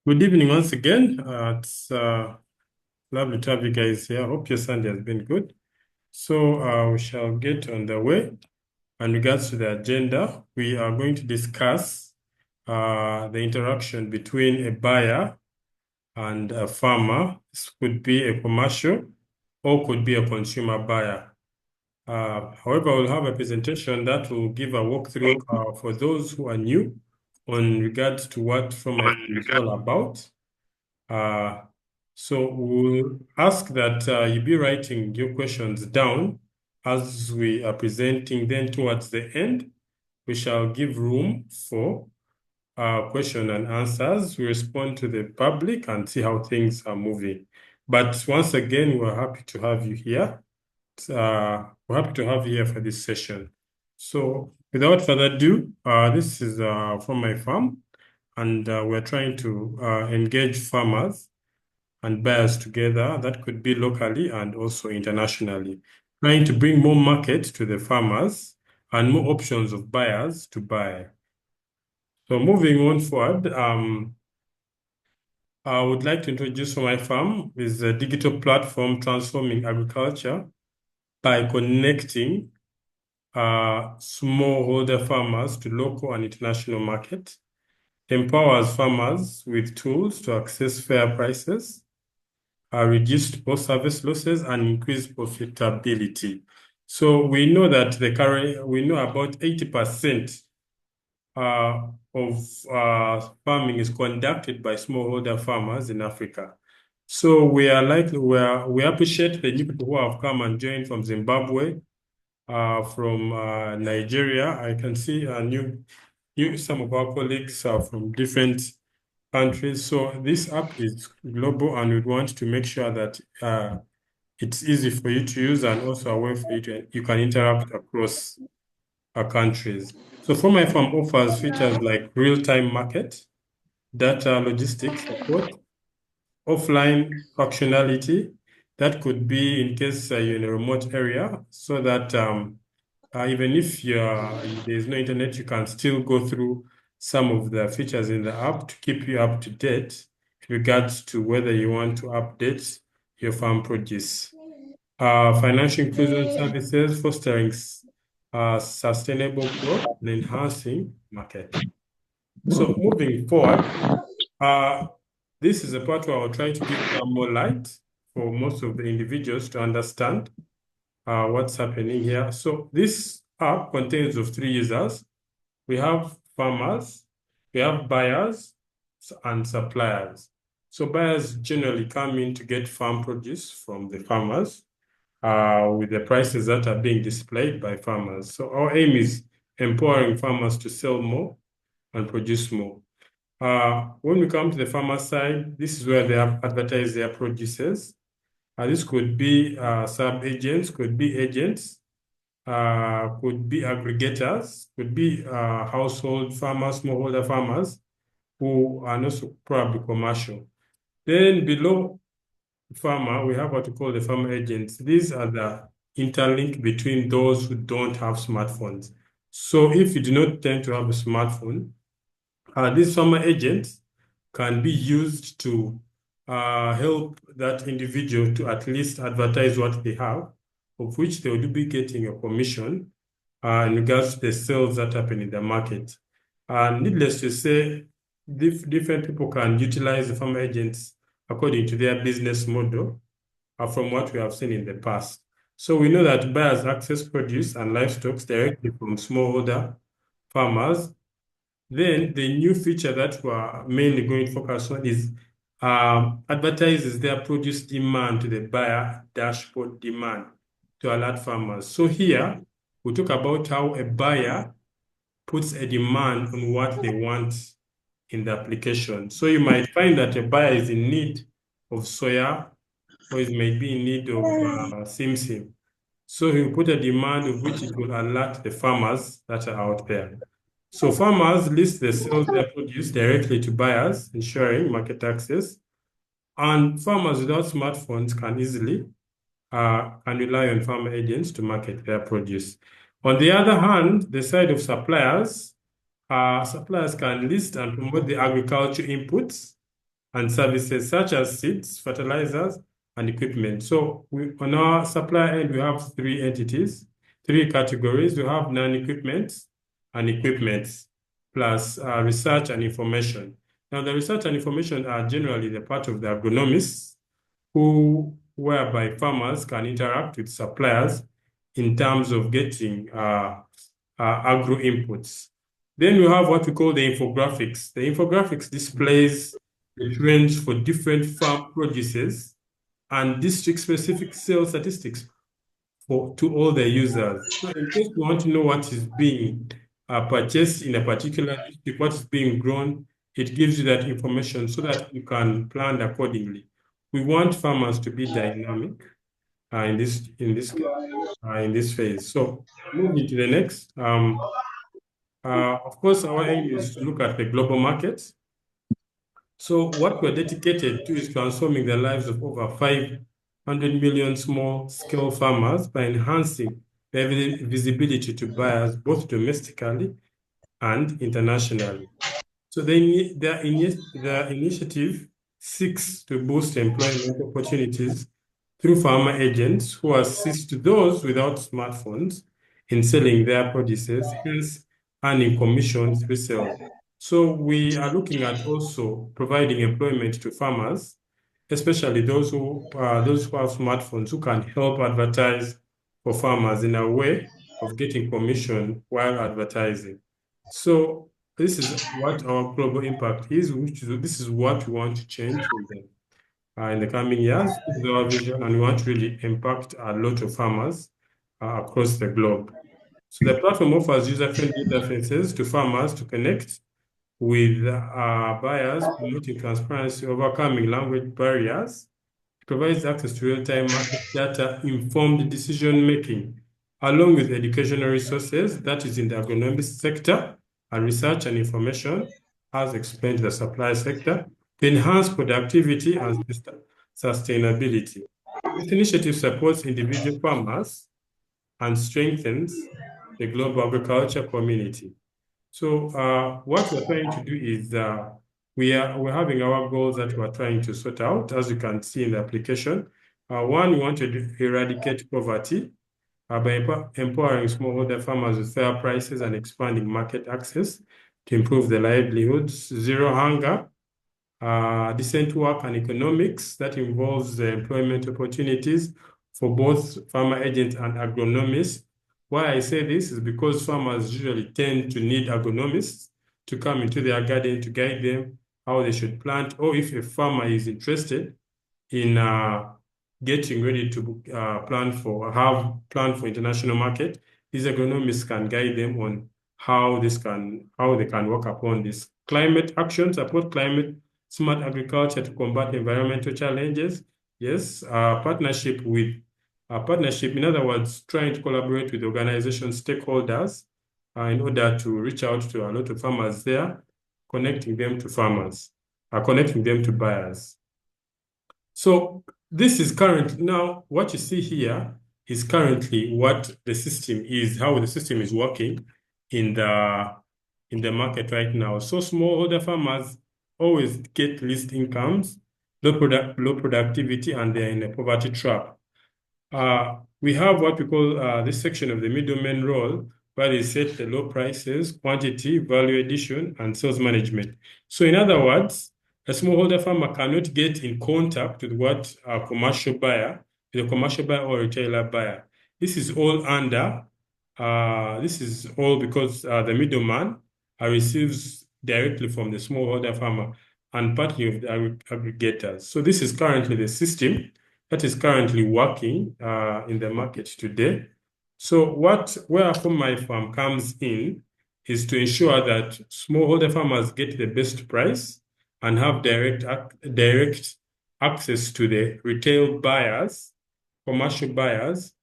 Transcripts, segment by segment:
Good evening once again. It's lovely to have you guys here. Hope your Sunday has been good. So we shall get on the way. In regards to the agenda, we are going to discuss the interaction between a buyer and a farmer. This could be a commercial or could be a consumer buyer. However, we'll have a presentation that will give a walkthrough for those who are new on regards to what farmer is all about. Uh, so we'll ask that you be writing your questions down as we are presenting. Then towards the end, we shall give room for question and answers. We respond to the public and see how things are moving. But once again, we're happy to have you here. We're happy to have you here for this session. So without further ado, this is from my farm, and we're trying to engage farmers and buyers together. That could be locally and also internationally, trying to bring more market to the farmers and more options of buyers to buy. So moving on forward, I would like to introduce For My Farm is a digital platform transforming agriculture by connecting smallholder farmers to local and international market, empowers farmers with tools to access fair prices, reduced post-harvest losses, and increased profitability. So we know that we know about 80% of farming is conducted by smallholder farmers in Africa. So we appreciate the new people who have come and joined from Zimbabwe, from Nigeria. I can see some of our colleagues are from different countries. So this app is global, and we want to make sure that it's easy for you to use and also a way for you can interact across our countries. So For My Farm offers features like real-time market, data logistics support, offline functionality. That could be in case you're in a remote area, so that even if there's no internet, you can still go through some of the features in the app to keep you up to date in regards to whether you want to update your farm produce. Financial inclusion services, fostering sustainable growth and enhancing market. So moving forward, uh, this is a part where I'll try to give some more light for most of the individuals to understand what's happening here. So this app contains of three users. We have farmers, we have buyers, and suppliers. So buyers generally come in to get farm produce from the farmers with the prices that are being displayed by farmers. So our aim is empowering farmers to sell more and produce more. When we come to the farmer side, this is where they have advertised their produces. This could be sub-agents, could be agents, could be aggregators, could be household farmers, smallholder farmers who are not so probably commercial. Then below farmer, we have what we call the farmer agents. These are the interlink between those who don't have smartphones. So if you do not tend to have a smartphone, these farmer agents can be used to help that individual to at least advertise what they have, of which they will be getting a commission in regards to the sales that happen in the market. Needless to say, different people can utilize the farmer agents according to their business model from what we have seen in the past. So we know that buyers access produce and livestock directly from smallholder farmers. Then the new feature that we're mainly going to focus on is advertises their produce demand to the buyer dashboard demand to alert farmers. So here we talk about how a buyer puts a demand on what they want in the application. So you might find that a buyer is in need of soya or is maybe in need of sim. So he will put a demand of which it will alert the farmers that are out there. So farmers list the sales they produce directly to buyers, ensuring market access. And farmers without smartphones can easily can rely on farmer agents to market their produce. On the other hand, the side of suppliers, suppliers can list and promote the agriculture inputs and services such as seeds, fertilizers, and equipment. So on our supply end, we have three entities, three categories. We have non-equipment and equipment, plus research and information. Now, the research and information are generally the part of the agronomists whereby farmers can interact with suppliers in terms of getting agro inputs. Then we have what we call the infographics. The infographics displays the trends for different farm produces and district-specific sales statistics to all the users. So in case you want to know what is being purchased in a particular district, what is being grown, it gives you that information so that you can plan accordingly. We want farmers to be dynamic in this phase. So moving to the next. Of course, our aim is to look at the global market. So what we're dedicated to is transforming the lives of over 500 million small-scale farmers by enhancing their visibility to buyers, both domestically and internationally. So the initiative seeks to boost employment opportunities through farmer agents who assist those without smartphones in selling their produces, hence earning commissions through sales. So we are looking at also providing employment to farmers, especially those who have smartphones who can help advertise for farmers in a way of getting commission while advertising. So this is what our global impact is, this is what we want to change in the coming years. This is our vision, and we want to really impact a lot of farmers across the globe. So the platform offers user-friendly interfaces to farmers to connect with buyers, promoting transparency, overcoming language barriers. It provides access to real-time market data, informed decision-making, along with educational resources that is in the agronomic sector and research and information, as explained in the supply sector, to enhance productivity and sustainability. This initiative supports individual farmers and strengthens the global agriculture community. So what we're trying to do is we're having our goals that we're trying to sort out, as you can see in the application. One, we want to eradicate poverty by empowering smallholder farmers with fair prices and expanding market access to improve their livelihoods. Zero hunger, decent work and economics that involves the employment opportunities for both farmer agents and agronomists. Why I say this is because farmers usually tend to need agronomists to come into their garden to guide them how they should plant, or if a farmer is interested in getting ready to plan for international market, these agronomists can guide them on how they can work upon this. Climate action, support climate smart agriculture to combat environmental challenges. Yes, partnership, in other words, trying to collaborate with organization stakeholders in order to reach out to a lot of farmers there, connecting them to farmers, connecting them to buyers. So this is current. Now, what you see here is currently what the system is, how the system is working in the market right now. So smallholder farmers always get least incomes, low productivity, and they're in a poverty trap. We have what we call this section of the middleman role, where they set the low prices, quantity, value addition, and sales management. So in other words, a smallholder farmer cannot get in contact with the commercial buyer or retailer buyer. This is all because the middleman receives directly from the smallholder farmer and partly of the aggregators. So this is currently the system that is currently working in the market today. So where From My Farm comes in is to ensure that smallholder farmers get the best price and have direct access to the retail buyers, commercial buyers,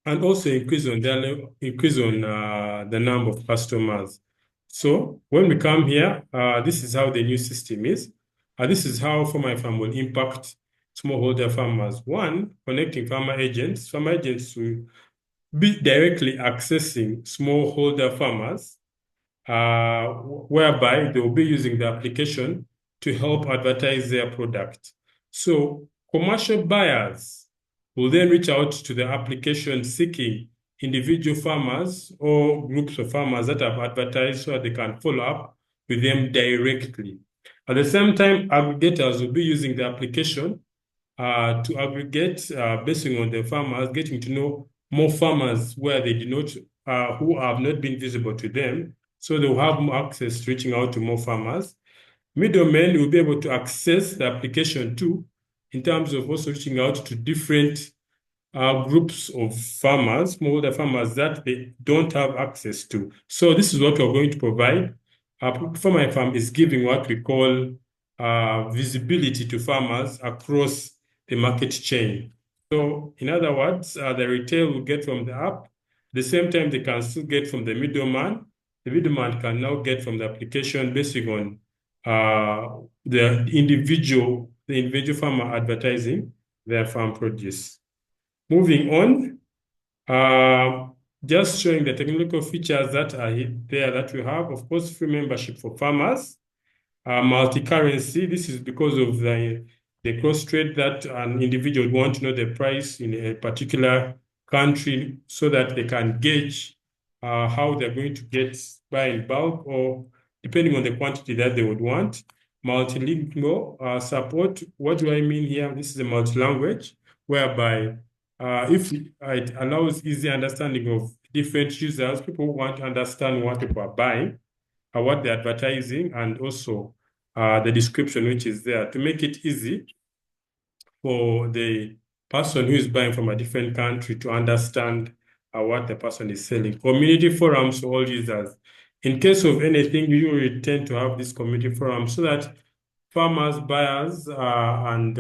and also increase on the number of customers. So when we come here, this is how the new system is. This is how For My Farm will impact smallholder farmers. One, connecting farmer agents. Farmer agents will be directly accessing smallholder farmers, whereby they will be using the application to help advertise their product. So commercial buyers will then reach out to the application seeking individual farmers or groups of farmers that have advertised so that they can follow up with them directly. At the same time, aggregators will be using the application to aggregate based on the farmers, getting to know more farmers where they do not, who have not been visible to them. So they'll have more access to reaching out to more farmers. Middlemen will be able to access the application too, in terms of also reaching out to different groups of farmers, smallholder farmers that they don't have access to. So this is what we're going to provide. FarmerInfam is giving what we call visibility to farmers across the market chain. So in other words, the retail will get from the app. At the same time, they can still get from the middleman. The middleman can now get from the application based on the individual farmer advertising their farm produce. Moving on, just showing the technical features that are there that we have. Of course, free membership for farmers, multi-currency. This is because of the cross trade that an individual would want to know the price in a particular country so that they can gauge how they're going to buy in bulk or depending on the quantity that they would want. Multilingual support. What do I mean here? This is a multi-language whereby if it allows easy understanding of different users, people want to understand what people are buying, what they're advertising, and also the description which is there to make it easy for the person who is buying from a different country to understand what the person is selling. Community forums for all users. In case of anything, you will tend to have this community forum so that farmers, buyers, and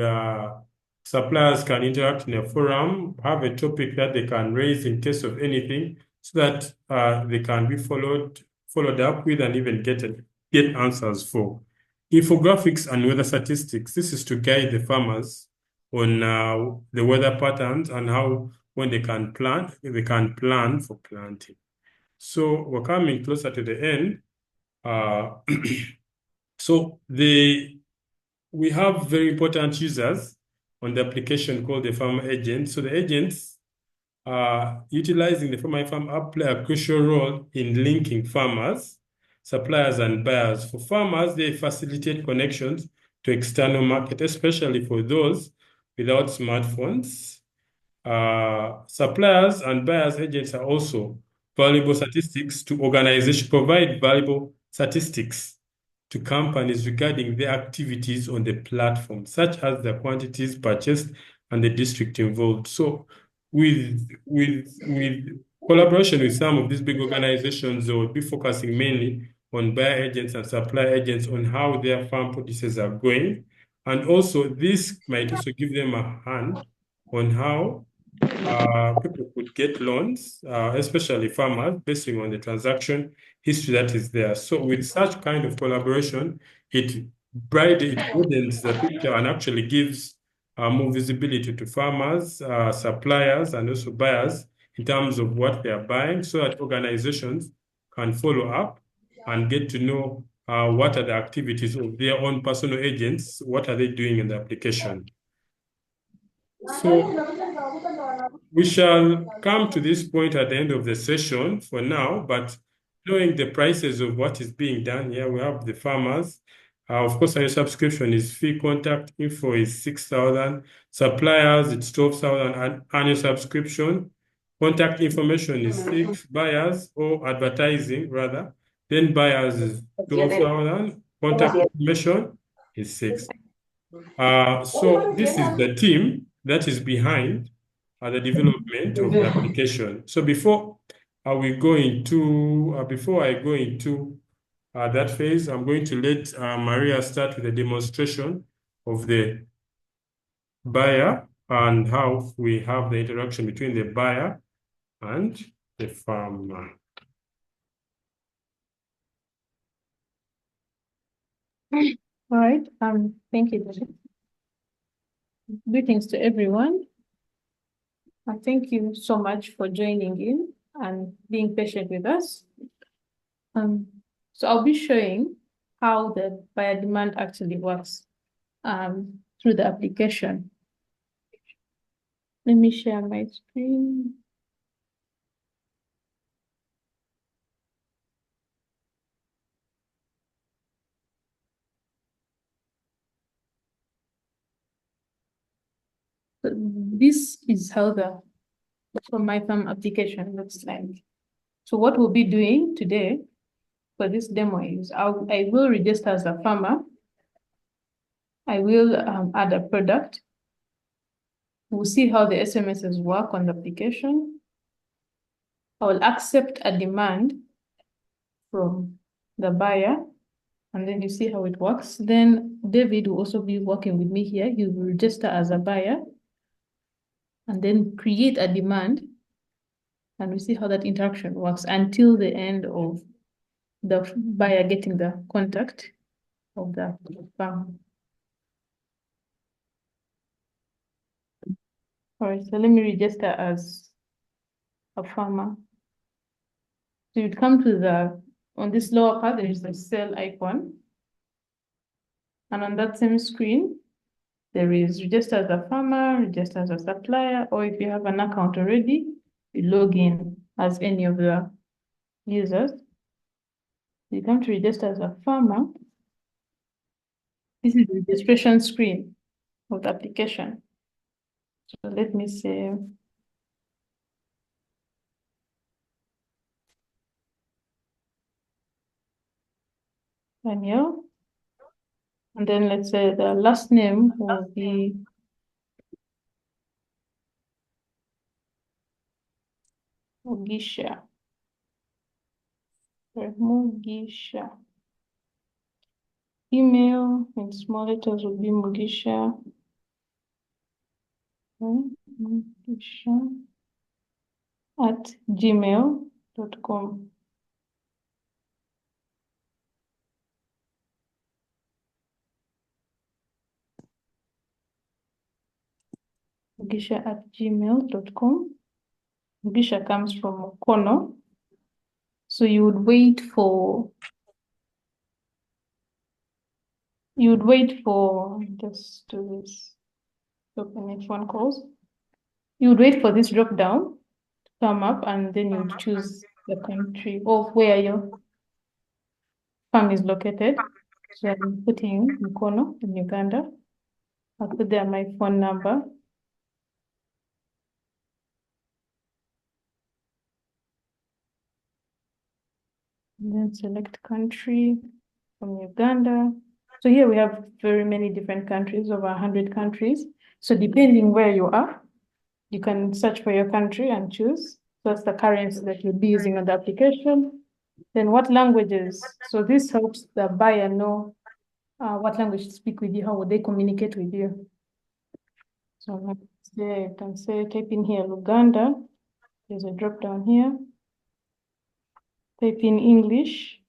suppliers can interact in a forum, have a topic that they can raise in case of anything, so that they can be followed up with and even get answers for. Infographics and weather statistics. This is to guide the farmers on the weather patterns and how when they can plan for planting. So we're coming closer to the end. So we have very important users on the application called the farmer agent. So the agents utilizing the FarmerInfam app play a crucial role in linking farmers, suppliers, and buyers. For farmers, they facilitate connections to external market, especially for those without smartphones. Suppliers and buyers agents are also valuable statistics to organizations, provide valuable statistics to companies regarding their activities on the platform, such as the quantities purchased and the district involved. So with collaboration with some of these big organizations, they will be focusing mainly on buyer agents and supply agents on how their farm produces are going. And also this might also give them a hand on how people could get loans, especially farmers, based on the transaction history that is there. So with such kind of collaboration, it broadens the picture and actually gives more visibility to farmers, suppliers, and also buyers in terms of what they are buying, so that organizations can follow up and get to know what are the activities of their own personal agents, what are they doing in the application. So we shall come to this point at the end of the session for now, but knowing the prices of what is being done here, we have the farmers. Of course, our subscription is free. Contact info is 6,000. Suppliers, it's 12,000 annual subscription. Contact information is 6. Buyers or advertising rather. Then buyers is 12,000. Contact information is 6. So this is the team that is behind the development of the application. So before we go into before I go into that phase, I'm going to let Maria start with a demonstration of the buyer and how we have the interaction between the buyer and the farmer. All right. Thank you, David. Greetings to everyone. Thank you so much for joining in and being patient with us. So I'll be showing how the buyer demand actually works through the application. Let me share my screen. So this is how the From My Farm application looks like. So what we'll be doing today for this demo is I will register as a farmer. I will add a product. We'll see how the SMSs work on the application. I will accept a demand from the buyer, and then you see how it works. Then David will also be working with me here. He will register as a buyer and then create a demand. And we see how that interaction works until the end of the buyer getting the contact of the farm. All right, so let me register as a farmer. So you'd come to on this lower part, there is the cell icon. And on that same screen, there is register as a farmer, register as a supplier, or if you have an account already, you log in as any of the users. You come to register as a farmer. This is the registration screen of the application. So let me say, Daniel. And then let's say the last name will be Mugisha. Mugisha. Email in small letters will be Mugisha. Mugisha at gmail.com. Mugisha at gmail.com. Mugisha comes from Mukono. So you would wait for, just do this, open phone calls. You would wait for this drop down to come up, and then you would choose the country of where your farm is located. So I'm putting Mukono in Uganda. I'll put there my phone number. And then select country from Uganda. So here we have very many different countries, over 100 countries. So depending where you are, you can search for your country and choose. So that's the currency that you'll be using on the application. Then what languages? So this helps the buyer know what language to speak with you, how would they communicate with you. So let's say, you can say, type in here, Uganda. There's a drop down here. Type in English.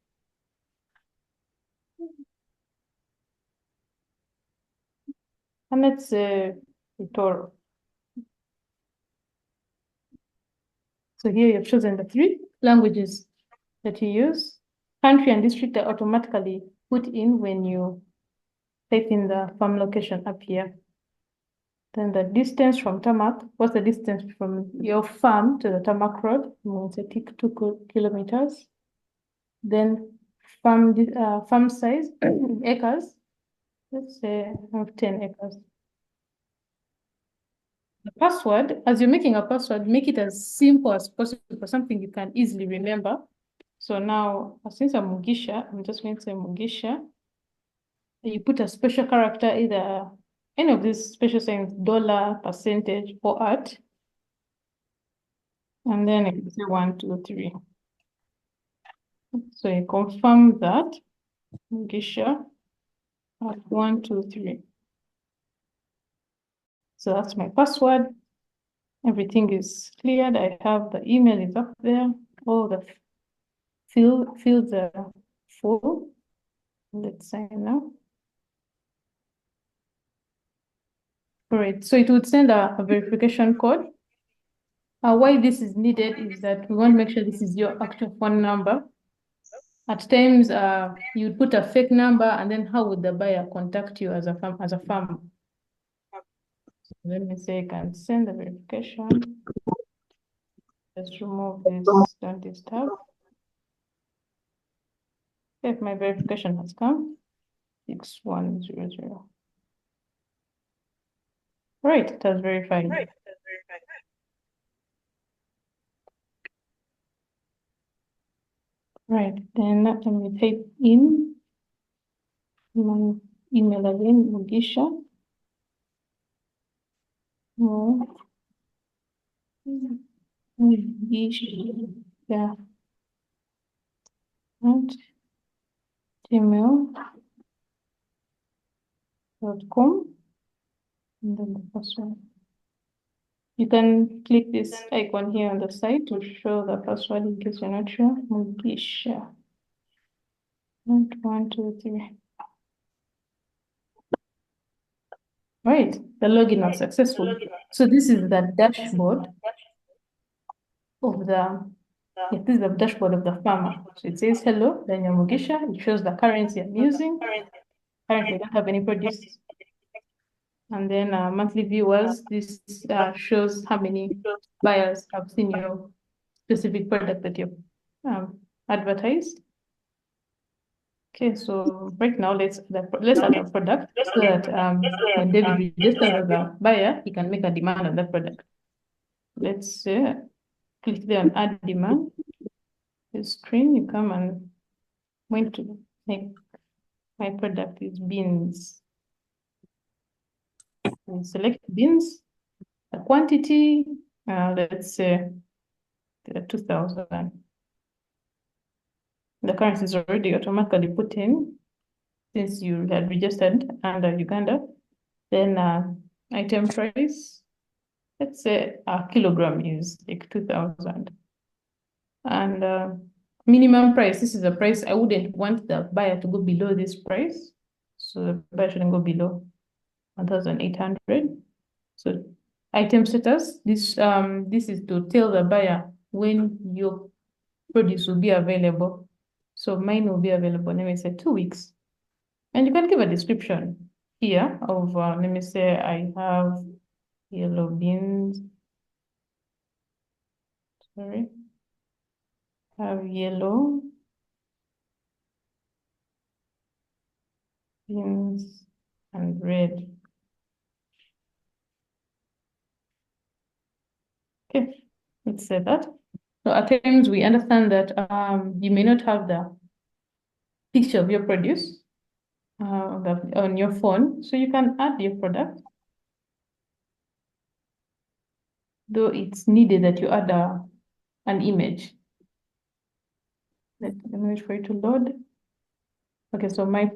And let's say Itoro. So here you've chosen the 3 languages that you use. Country and district are automatically put in when you type in the farm location up here. Then the distance from tarmac, what's the distance from your farm to the tarmac road? It's a 2 kilometers. Then farm size, acres. Let's say I have 10 acres. The password, as you're making a password, make it as simple as possible, something you can easily remember. So now, since I'm Mugisha, I'm just going to say Mugisha. You put a special character, either any of these special signs, $, percentage, or at. And then I can say 1, 2, 3. So you confirm that, Mugisha, at 1, 2, 3. So that's my password. Everything is cleared. I have the email is up there. All the fields are full. Let's sign now. All right, so it would send a verification code. Why this is needed is that we want to make sure this is your actual phone number. At times, you'd put a fake number, and then how would the buyer contact you as a farmer? So let me say I can send the verification. Let's remove this, don't disturb. If my verification has come, 6100. Right, it has verified. Right, then let me type in my email again, Mugisha. Mugisha at gmail.com, and then the password. You can click this icon here on the side to show the password in case you're not sure. Mugisha. 1, 2, 3. Right, the login was successful. So this is the dashboard of the, this is the dashboard of the farmer. So it says, hello, Daniel Mugisha. It shows the currency I'm using. Currently, I don't have any produce. And then monthly viewers, this shows how many buyers have seen your specific product that you've advertised. Okay, so right now let's add a product so that when David registers as a buyer, he can make a demand on that product. Let's click there on add demand. The screen, you come and going to make my product is beans. And select beans, the quantity, let's say 2,000. The currency is already automatically put in since you had registered under Uganda. Then item price, let's say a kilogram is like 2,000. And minimum price, this is the price. I wouldn't want the buyer to go below this price. So the buyer shouldn't go below 1,800. So item status, this is to tell the buyer when your produce will be available. So mine will be available, let me say 2 weeks. And you can give a description here of, let me say I have yellow beans. Sorry. I have yellow beans and red. Okay, let's say that. So at times we understand that you may not have the picture of your produce on your phone, so you can add your product, though it's needed that you add an image. Let me wait for it to load. Okay, so my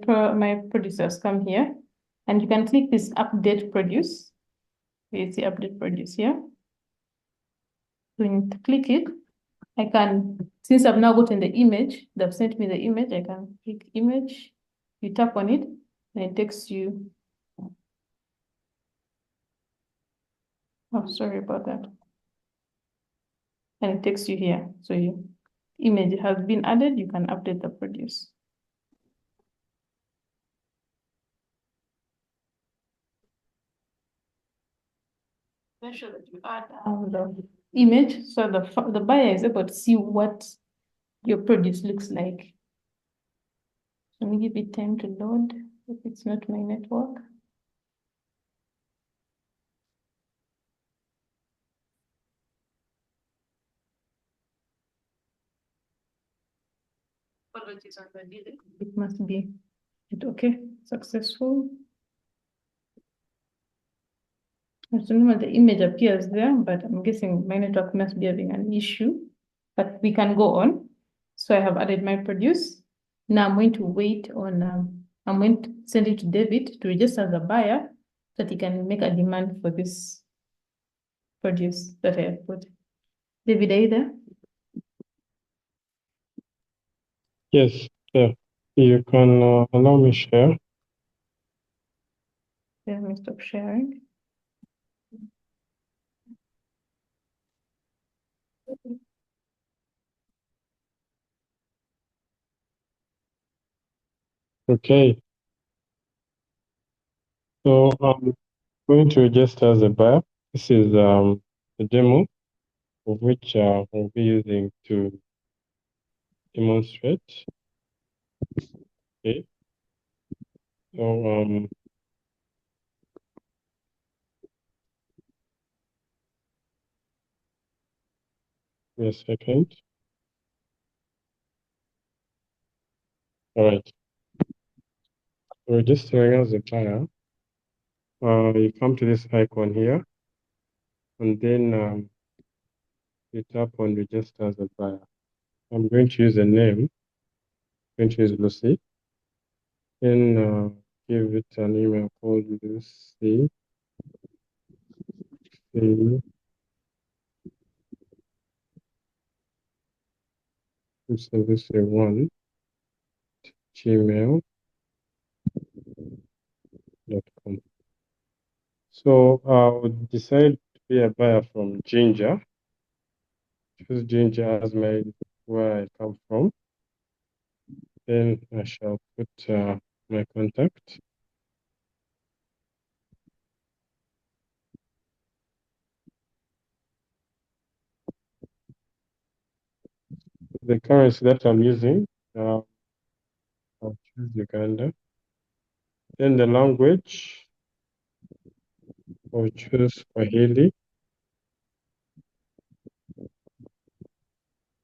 producers come here, and you can click this update produce. You see update produce here. When you click it, I can, since I've now gotten the image, they've sent me the image, I can click image, you tap on it, and it takes you, oh, sorry about that. And it takes you here. So your image has been added, you can update the produce. Make sure that you add the image so the buyer is able to see what your produce looks like. Let me give it time to load if it's not my network. Apologies on the delay. It must be okay, successful. So normally the image appears there, but I'm guessing my network must be having an issue, but we can go on. So I have added my produce. Now I'm going to wait on, I'm going to send it to David to register as a buyer so that he can make a demand for this produce that I have put. David, are you there? Yes, yeah. You can allow me share. Let me stop sharing. Okay, so I'm going to register as a buyer. This is a demo of which we'll be using to demonstrate. Okay, so wait a second. All right, registering as a buyer. You come to this icon here, and then you tap on register as a buyer. I'm going to use a name. I'm going to use Lucy. Then give it an email called Lucy. Lucy1 gmail.com. So I'll decide to be a buyer from Ginger. Choose Ginger as where I come from. Then I shall put my contact. The currency that I'm using, I'll choose Uganda. Then the language, I'll choose Swahili,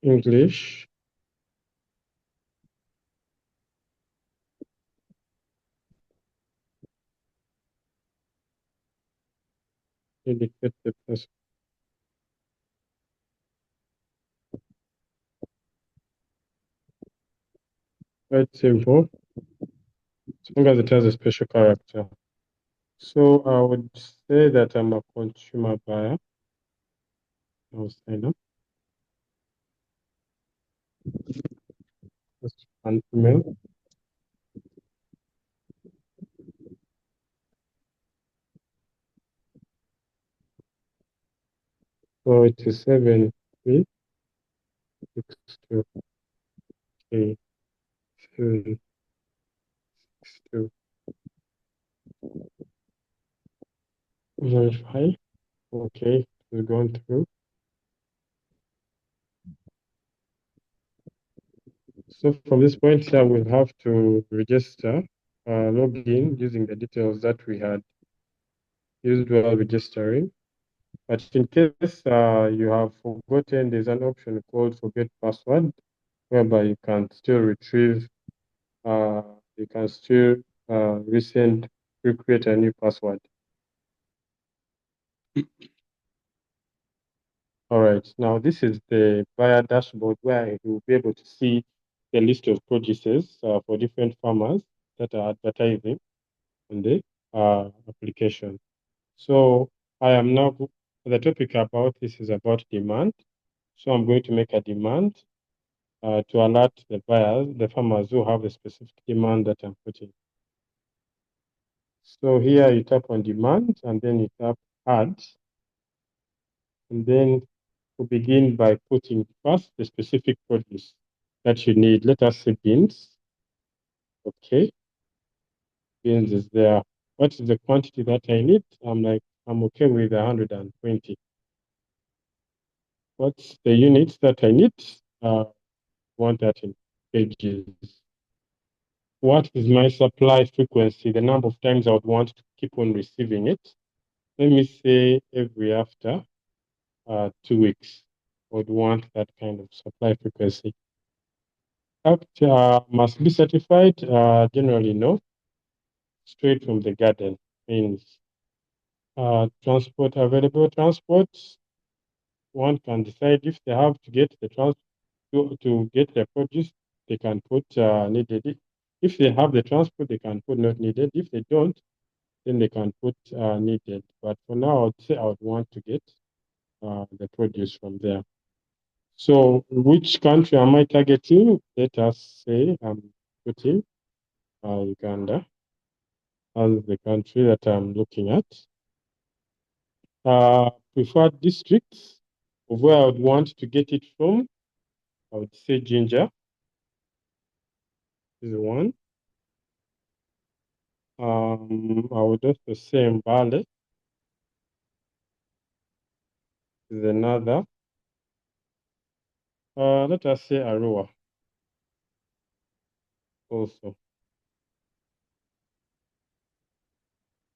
English, indicate the person. Quite simple, as long as it has a special character. So I would say that I'm a consumer buyer. I'll sign up. Just an email. So it is 7362. Okay, 762. Verify. Okay, it's gone through. So from this point here, we'll have to register, log in using the details that we had used while registering. But in case you have forgotten, there's an option called forget password, whereby you can still retrieve, you can still recreate a new password. All right, now this is the buyer dashboard where you'll be able to see the list of produces for different farmers that are advertising on the application. So I am now, the topic about this is about demand. So I'm going to make a demand to alert the buyers, the farmers who have the specific demand that I'm putting. So here you tap on demand and then you tap add. And then we begin by putting first the specific produce that you need. Let us say beans. Okay, beans is there. What is the quantity that I need? I'm okay with 120. What's the units that I need? 130 kgs. What is my supply frequency? The number of times I would want to keep on receiving it. Let me say every after 2 weeks. I would want that kind of supply frequency. Must be certified? Generally, no. Straight from the garden means transport, available transport. One can decide if they have to get the to get their produce, they can put needed. If they have the transport, they can put not needed. If they don't, then they can put needed. But for now, I'd say I would want to get the produce from there. So which country am I targeting? Let us say I'm putting Uganda as the country that I'm looking at. Preferred districts of where I would want to get it from, I would say Ginger is one. I would also say Mbale is another. Let us say Arua also.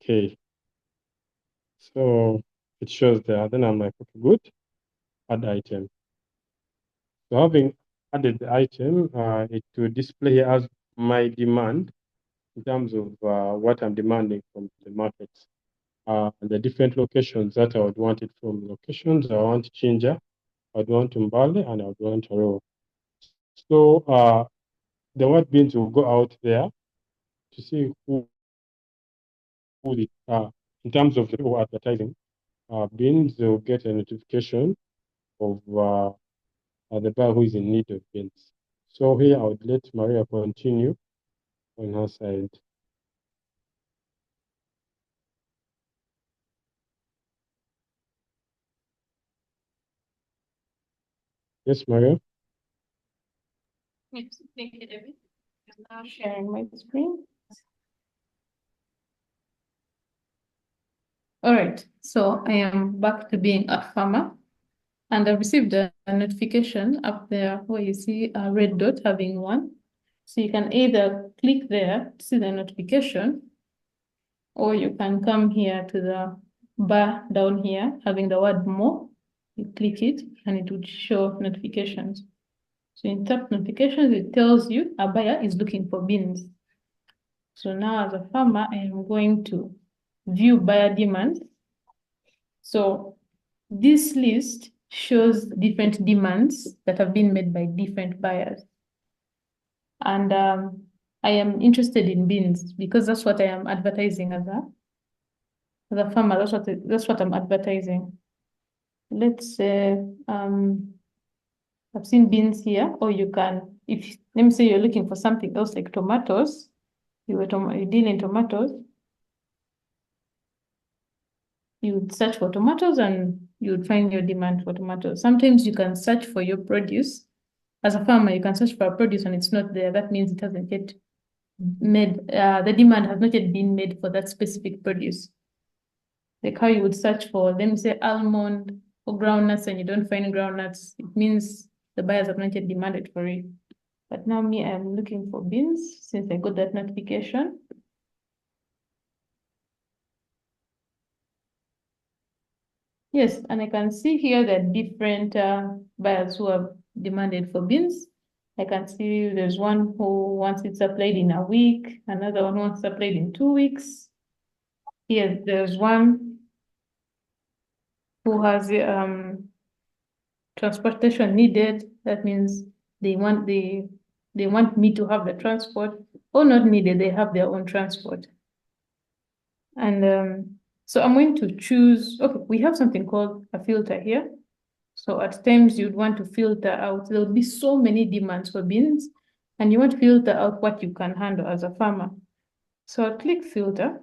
Okay, so it shows there. Then I'm like, okay, good, add item. So having added the item, it will display as my demand in terms of what I'm demanding from the market. The different locations that I would want it from. Locations, I want Jinja, I would want Mbale, and I would want Arua. So the word beans will go out there to see who it in terms of the people advertising. Beans will get a notification of the buyer who is in need of beans. So here I would let Maria continue on her side. Yes, Maria. Yes, thank you, David. I'm now sharing my screen. All right, so I am back to being a farmer, and I received a notification up there where you see a red dot having one. So you can either click there to see the notification, or you can come here to the bar down here having the word more. You click it and it would show notifications. So in tap notifications, it tells you a buyer is looking for beans. So now as a farmer, I am going to view buyer demands. So this list shows different demands that have been made by different buyers. And I am interested in beans because that's what I am advertising as a farmer. That's what I'm advertising. Let's say I've seen beans here, or you can, if let me say you're looking for something else like tomatoes, you deal in tomatoes, you would search for tomatoes and you would find your demand for tomatoes. Sometimes you can search for your produce. As a farmer, you can search for a produce and it's not there. That means it hasn't yet made, the demand has not yet been made for that specific produce. Like how you would search for, let me say, almond or groundnuts and you don't find groundnuts, it means the buyers have not yet demanded for it. But now me, I'm looking for beans since I got that notification. Yes, and I can see here that different buyers who have demanded for beans. I can see there's one who wants it supplied in a week, another one wants supplied in 2 weeks. Here, there's one who has transportation needed. That means they want me to have the transport, or not needed, they have their own transport. And so I'm going to choose, okay, we have something called a filter here. So at times you'd want to filter out, there'll be so many demands for beans, and you want to filter out what you can handle as a farmer. So I'll click filter,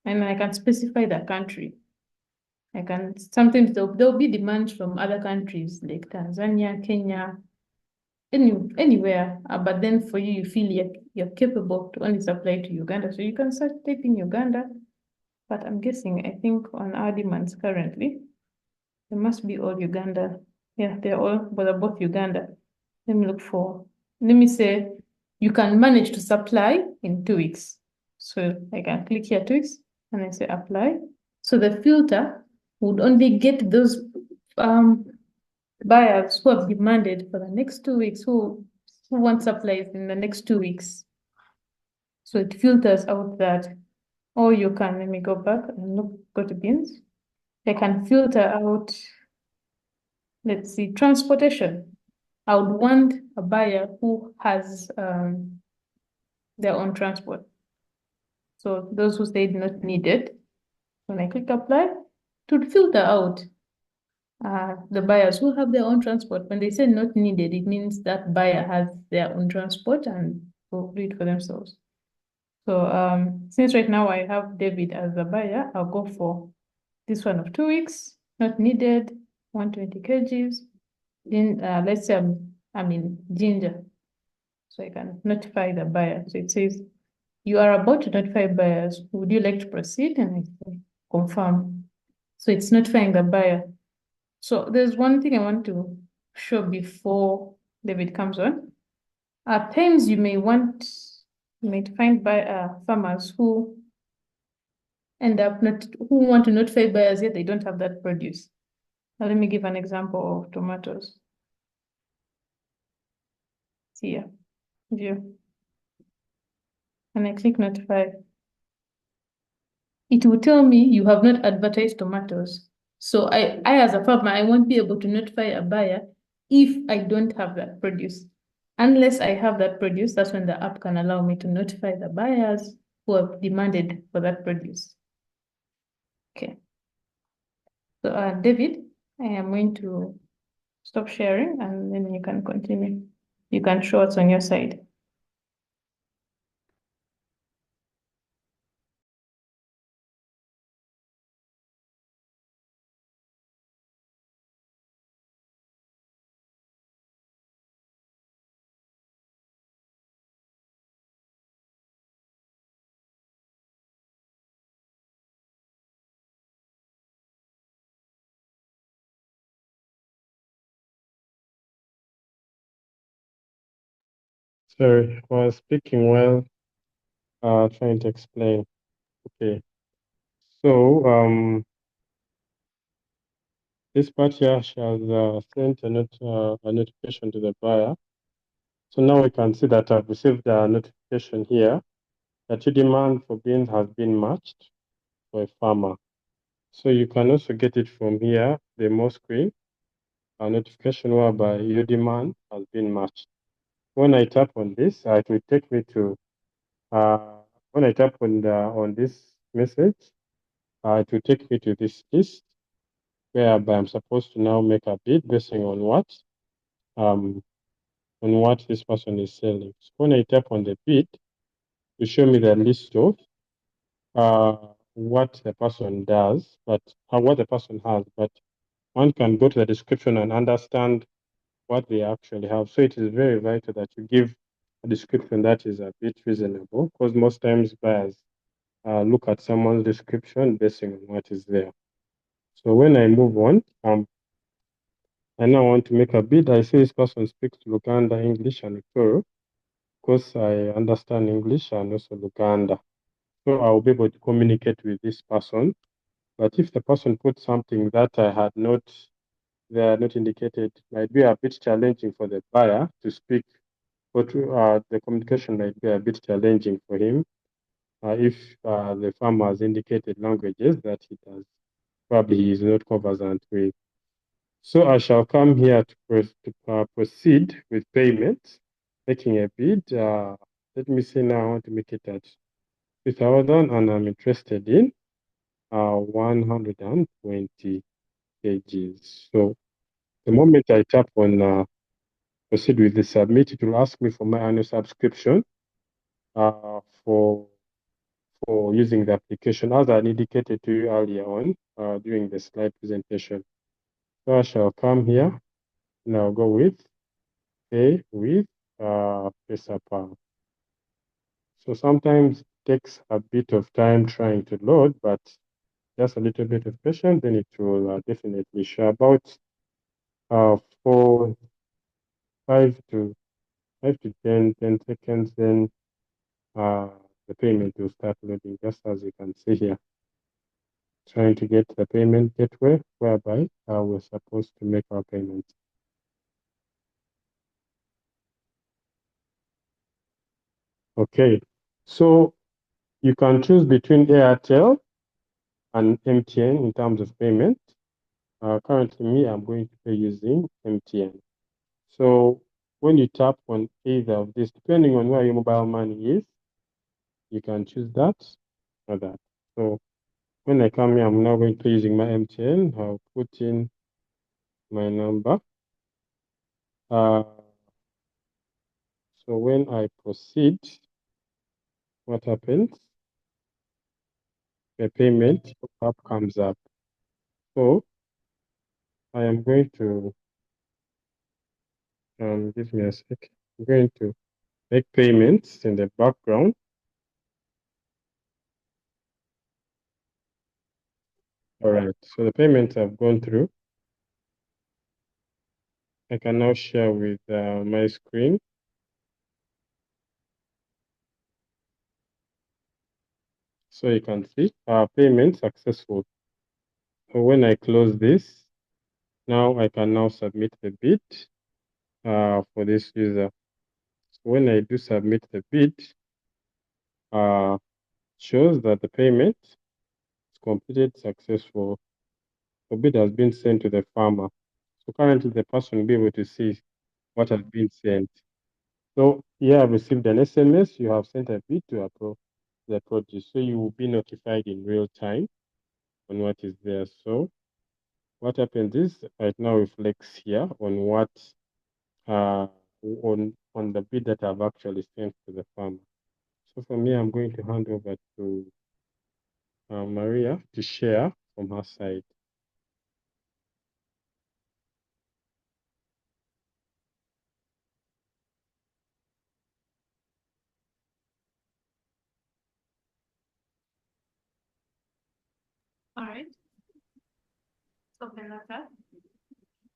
and I can specify the country. I can, sometimes there'll be demands from other countries like Tanzania, Kenya, anywhere. But then for you, you feel you're capable to only supply to Uganda. So you can start typing Uganda. But I'm guessing, I think on our demands currently, they must be all Uganda. Yeah, they're both Uganda. Let me say, you can manage to supply in 2 weeks. So I can click here 2 weeks and I say apply. So the filter would only get those buyers who have demanded for the next 2 weeks, who want supplies in the next 2 weeks. So it filters out that. Or you can, let me go back and go to beans. I can filter out, let's see, transportation. I would want a buyer who has their own transport. So those who said not needed, when I click apply, it would filter out the buyers who have their own transport. When they say not needed, it means that buyer has their own transport and will do it for themselves. So since right now I have David as the buyer, I'll go for this one of 2 weeks, not needed, 120 kgs. Then let's say I'm in Jinja. So I can notify the buyer. So it says You are about to notify buyers. Would you like to proceed? And I say, confirm. So it's notifying the buyer. So there's one thing I want to show before David comes on. At times you may find farmers who who want to notify buyers yet they don't have that produce. Now let me give an example of tomatoes. Here, view. And I click notify. It will tell me you have not advertised tomatoes. So I as a farmer, I won't be able to notify a buyer if I don't have that produce. Unless I have that produce, that's when the app can allow me to notify the buyers who have demanded for that produce. Okay. So David, I am going to stop sharing and then you can continue. You can show what's on your side. Sorry, I was speaking while trying to explain. Okay. So this part here shall send a notification to the buyer. So now we can see that I've received a notification here that your demand for beans has been matched for a farmer. So you can also get it from here, the more screen, a notification whereby your demand has been matched. When I tap on this, it will take me to, when I tap on this message, it will take me to this list whereby I'm supposed to now make a bid based um, on what this person is selling. So when I tap on the bid, to show me the list of what the person does, but what the person has, but one can go to the description and understand what they actually have. So it is very vital that you give a description that is a bit reasonable, because most times buyers look at someone's description based on what is there. So when I move on, I now want to make a bid. I see this person speaks Luganda, English, and Toro. Because I understand English and also Luganda. So I'll be able to communicate with this person. But if the person puts something that they are not indicated, it might be a bit challenging for the buyer to speak, but the communication might be a bit challenging for him if the farmer has indicated languages that probably he is not conversant with. So I shall come here to proceed with payment, making a bid. Let me see now, I want to make it at 2,000 and I'm interested in 120 kgs. So the moment I tap on proceed with the submit, it will ask me for my annual subscription for using the application as I indicated to you earlier on during the slide presentation. So I shall come here and I'll go with pay with PesaPal. So sometimes it takes a bit of time trying to load, but just a little bit of patience, then it will definitely show about for 5 to 10 seconds, then the payment will start loading, just as you can see here. Trying to get the payment gateway whereby we're supposed to make our payment. Okay, so you can choose between Airtel and MTN in terms of payment. Currently, me, I'm going to be using MTN. So when you tap on either of these, depending on where your mobile money is, you can choose that or that. So when I come here, I'm now going to be using my MTN. I'll put in my number. So when I proceed, what happens? The payment app comes up. So I am going to give me a sec. I'm going to make payments in the background. All right, so the payments have gone through. I can now share with my screen. So you can see our payment successful. So when I close this, now I can now submit the bid for this user. So when I do submit the bid, shows that the payment is completed successful. The bid has been sent to the farmer. So currently the person will be able to see what has been sent. So here I've received an SMS. You have sent a bid to approve the produce. So you will be notified in real time on what is there. So what happens is right now reflects here on what on the bid that I've actually sent to the farmer. So for me, I'm going to hand over to Maria to share from her side. All right. Open that up.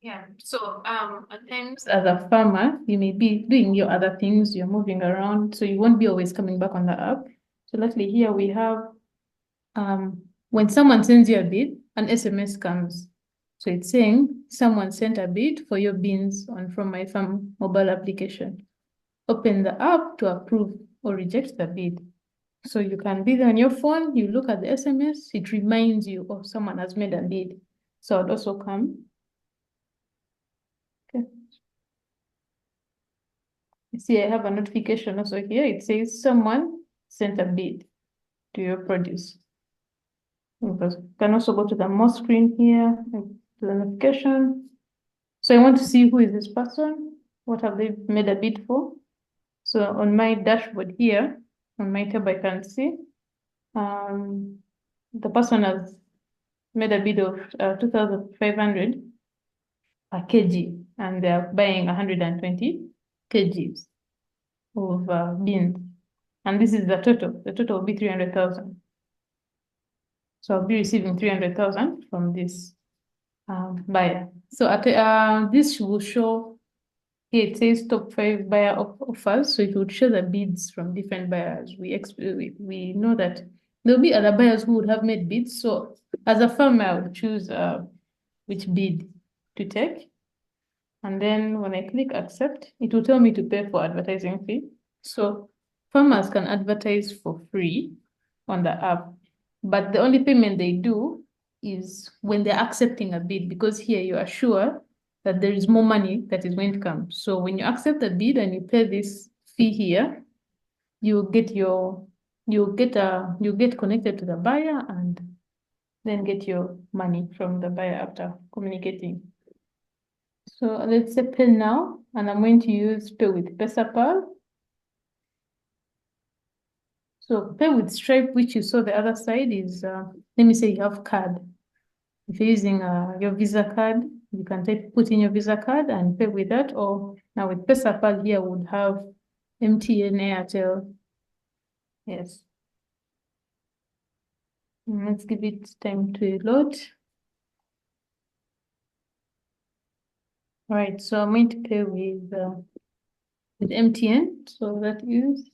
Yeah. So at times as a farmer, you may be doing your other things, you're moving around, so you won't be always coming back on the app. So luckily here we have when someone sends you a bid, an SMS comes. So it's saying someone sent a bid for your beans on From My Farm mobile application. Open the app to approve or reject the bid. So you can be there on your phone, you look at the SMS, it reminds you, oh, someone has made a bid. So I'd also come. Okay. You see, I have a notification also here. It says someone sent a bid to your produce. You can also go to the more screen here, to the notification. So I want to see who is this person, what have they made a bid for. So on my dashboard here, on my tab, I can see the person has made a bid of 2,500 per kg, and they're buying 120 kgs of beans. And this is the total. The total will be 300,000. So I'll be receiving 300,000 from this buyer. So at this will show here it says top 5 buyer offers. So it would show the bids from different buyers. We know that there'll be other buyers who would have made bids. So as a farmer, I would choose which bid to take. And then when I click accept, it will tell me to pay for advertising fee. So farmers can advertise for free on the app, but the only payment they do is when they're accepting a bid, because here you are sure that there is more money that is going to come. So when you accept a bid and you pay this fee here, you get connected to the buyer and then get your money from the buyer after communicating. So let's say pay now, and I'm going to use pay with PesaPal. So pay with Stripe, which you saw the other side, is let me say you have card. If you're using your Visa card, you can put in your Visa card and pay with that. Or now with PesaPal here would have MTN, Airtel. Yes. Let's give it time to load. All right, so I'm going to pay with MTN. So that is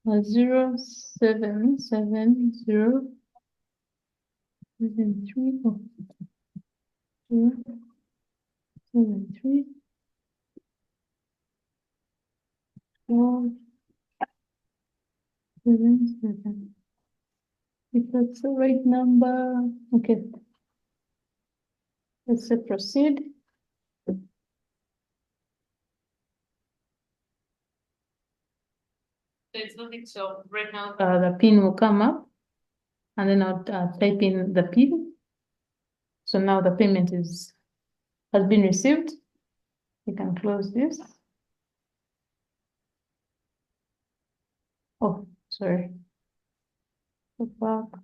0770 7 3 7 3 4 7 7. If that's the right number, okay. Let's say proceed. It's nothing. So right now, the pin will come up, and then I'll type in the pin. So now the payment has been received. You can close this. Oh, sorry. Go back.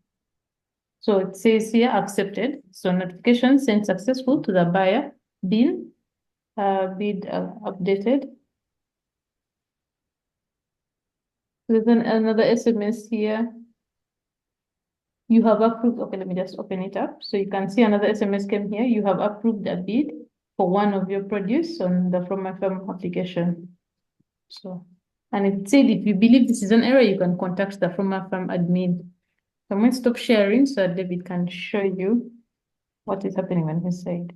So it says here accepted. So notification sent successful to the buyer. Bid updated. There's another SMS here. You have approved, okay, let me just open it up. So you can see another SMS came here. You have approved a bid for one of your produce on the From My Farm application. So, and it said if you believe this is an error, you can contact the From My Farm admin. I'm going to stop sharing so that David can show you what is happening on his side.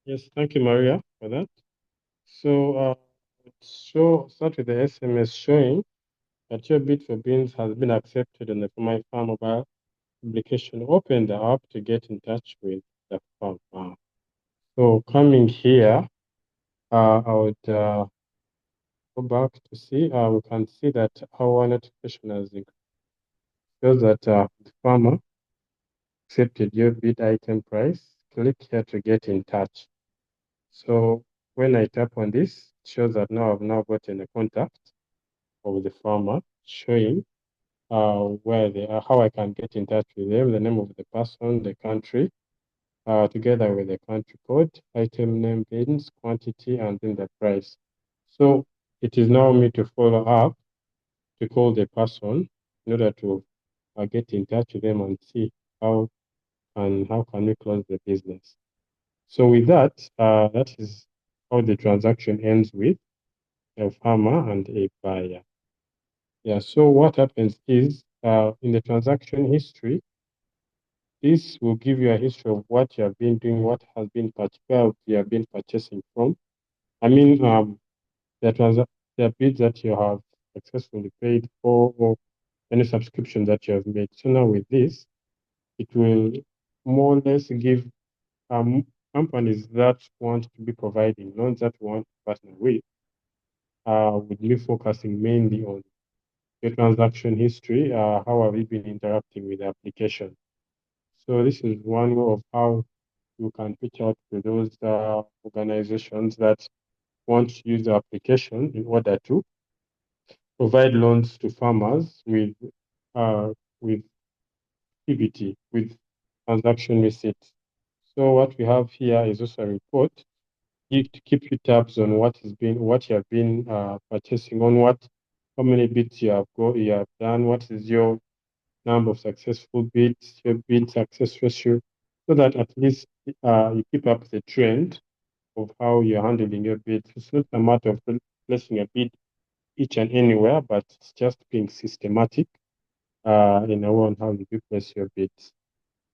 Yes, thank you, Maria, for that. So, start with the SMS showing that your bid for beans has been accepted on the For My Farm mobile application. Open the app to get in touch with the farmer. So, coming here, I would go back to see. We can see that our notification has increased. Shows that the farmer accepted your bid item price. Click here to get in touch. So when I tap on this, it shows that now I've now gotten a contact of the farmer showing where they are, how I can get in touch with them, the name of the person, the country, together with the country code, item name, beans, quantity, and then the price. So it is now me to follow up to call the person in order to get in touch with them and see how can we close the business. So with that, that is how the transaction ends with a farmer and a buyer. Yeah, so what happens is in the transaction history, this will give you a history of what you have been doing, what has been where you have been purchasing from. I mean, the bids that you have successfully paid for or any subscription that you have made. So now with this, it will more or less give companies that want to be providing loans that want to partner with me focusing mainly on your transaction history, how have you been interacting with the application. So this is one way of how you can reach out to those organizations that want to use the application in order to provide loans to farmers with PBT, with transaction receipts. So what we have here is also a report to keep you tabs on what you have been purchasing on, how many bids you have done, what is your number of successful bids, your bid success ratio, so that at least you keep up the trend of how you're handling your bids. It's not a matter of placing a bid each and anywhere, but it's just being systematic in a way on how you place your bids.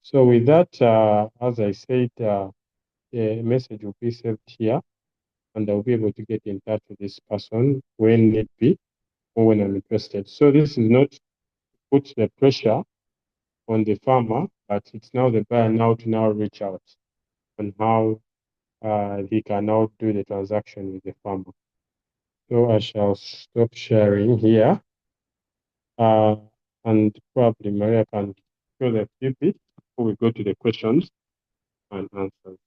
So with that, as I said, a message will be saved here, and I'll be able to get in touch with this person when need be or when I'm interested. So this is not to put the pressure on the farmer, but it's now the buyer now to now reach out on how he can now do the transaction with the farmer. So I shall stop sharing here, uh, and probably Maria can show the few bits before we go to the questions and answers.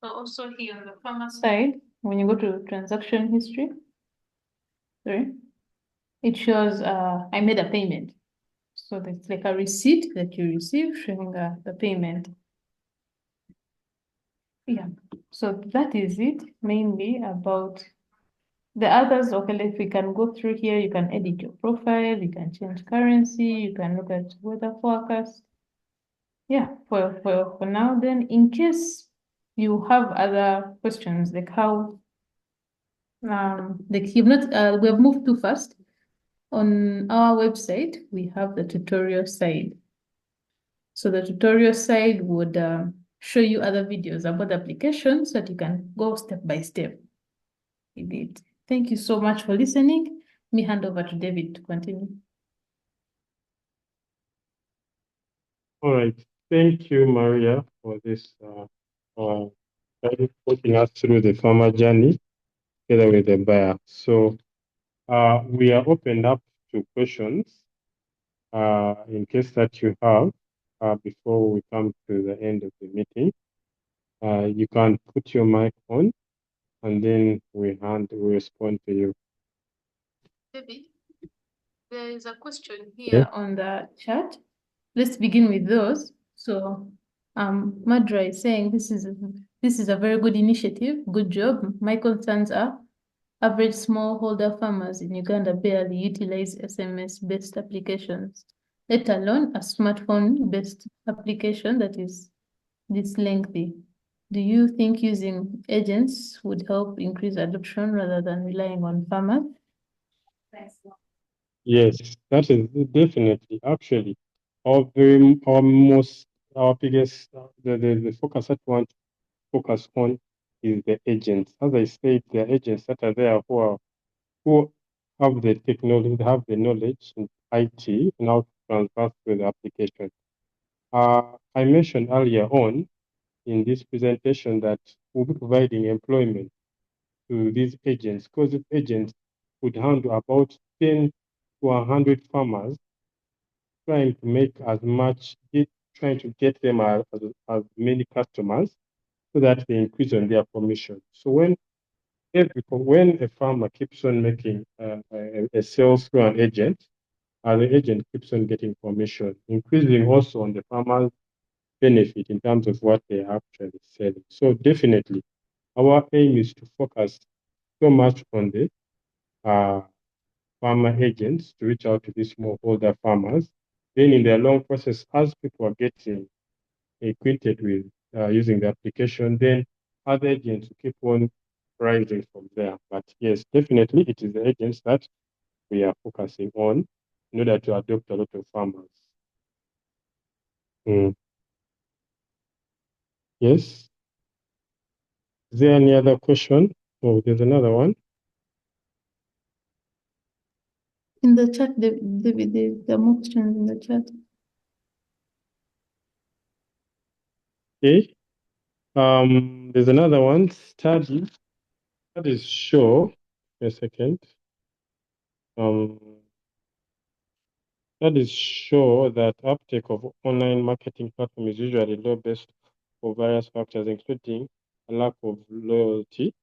So also here on the farmer side, when you go to transaction history, sorry, it shows I made a payment. So that's like a receipt that you receive showing the payment. Yeah, so that is it mainly about the others. Okay, if we can go through here, you can edit your profile, you can change currency, you can look at weather forecast. Yeah, for now then, in case you have other questions, like how, like you've not, we have moved too fast. On our website, we have the tutorial side. So the tutorial side would show you other videos about the application so that you can go step by step with it. Thank you so much for listening. Let me hand over to David to continue. All right. Thank you, Maria, for this putting us through the farmer journey together with the buyer. So we are opened up to questions in case that you have before we come to the end of the meeting. You can put your mic on and then we respond to you. David, there is a question here on the chat. let's begin with those. So, Madra is saying this is a very good initiative. Good job. My concerns are average smallholder farmers in Uganda barely utilize SMS-based applications, let alone a smartphone-based application that is this lengthy. Do you think using agents would help increase adoption rather than relying on farmers? Yes, that is definitely actually our biggest the focus that we want to focus on is the agents. As I said, the agents that are there who have the technology, have the knowledge in IT and how to transfer to the application. I mentioned earlier on in this presentation that we'll be providing employment to these agents because these agents would handle about 10 to 100 farmers trying to make as much, trying to get them as many customers so that they increase on their commission. So when a farmer keeps on making a sales through an agent, the agent keeps on getting commission, increasing also on the farmer's benefit in terms of what they are actually selling. So definitely, our aim is to focus so much on the uh, farmer agents to reach out to these smallholder farmers. Then in the long process, as people are getting acquainted with using the application, then other agents will keep on rising from there. But yes, definitely it is the agents that we are focusing on in order to adopt a lot of farmers. Mm. Yes. Is there any other question? Oh, there's another one. In the chat, the more questions in the chat. Okay. There's another one. Study that is show. A second. Studies show that uptake of online marketing platform is usually low based for various factors, including a lack of loyalty,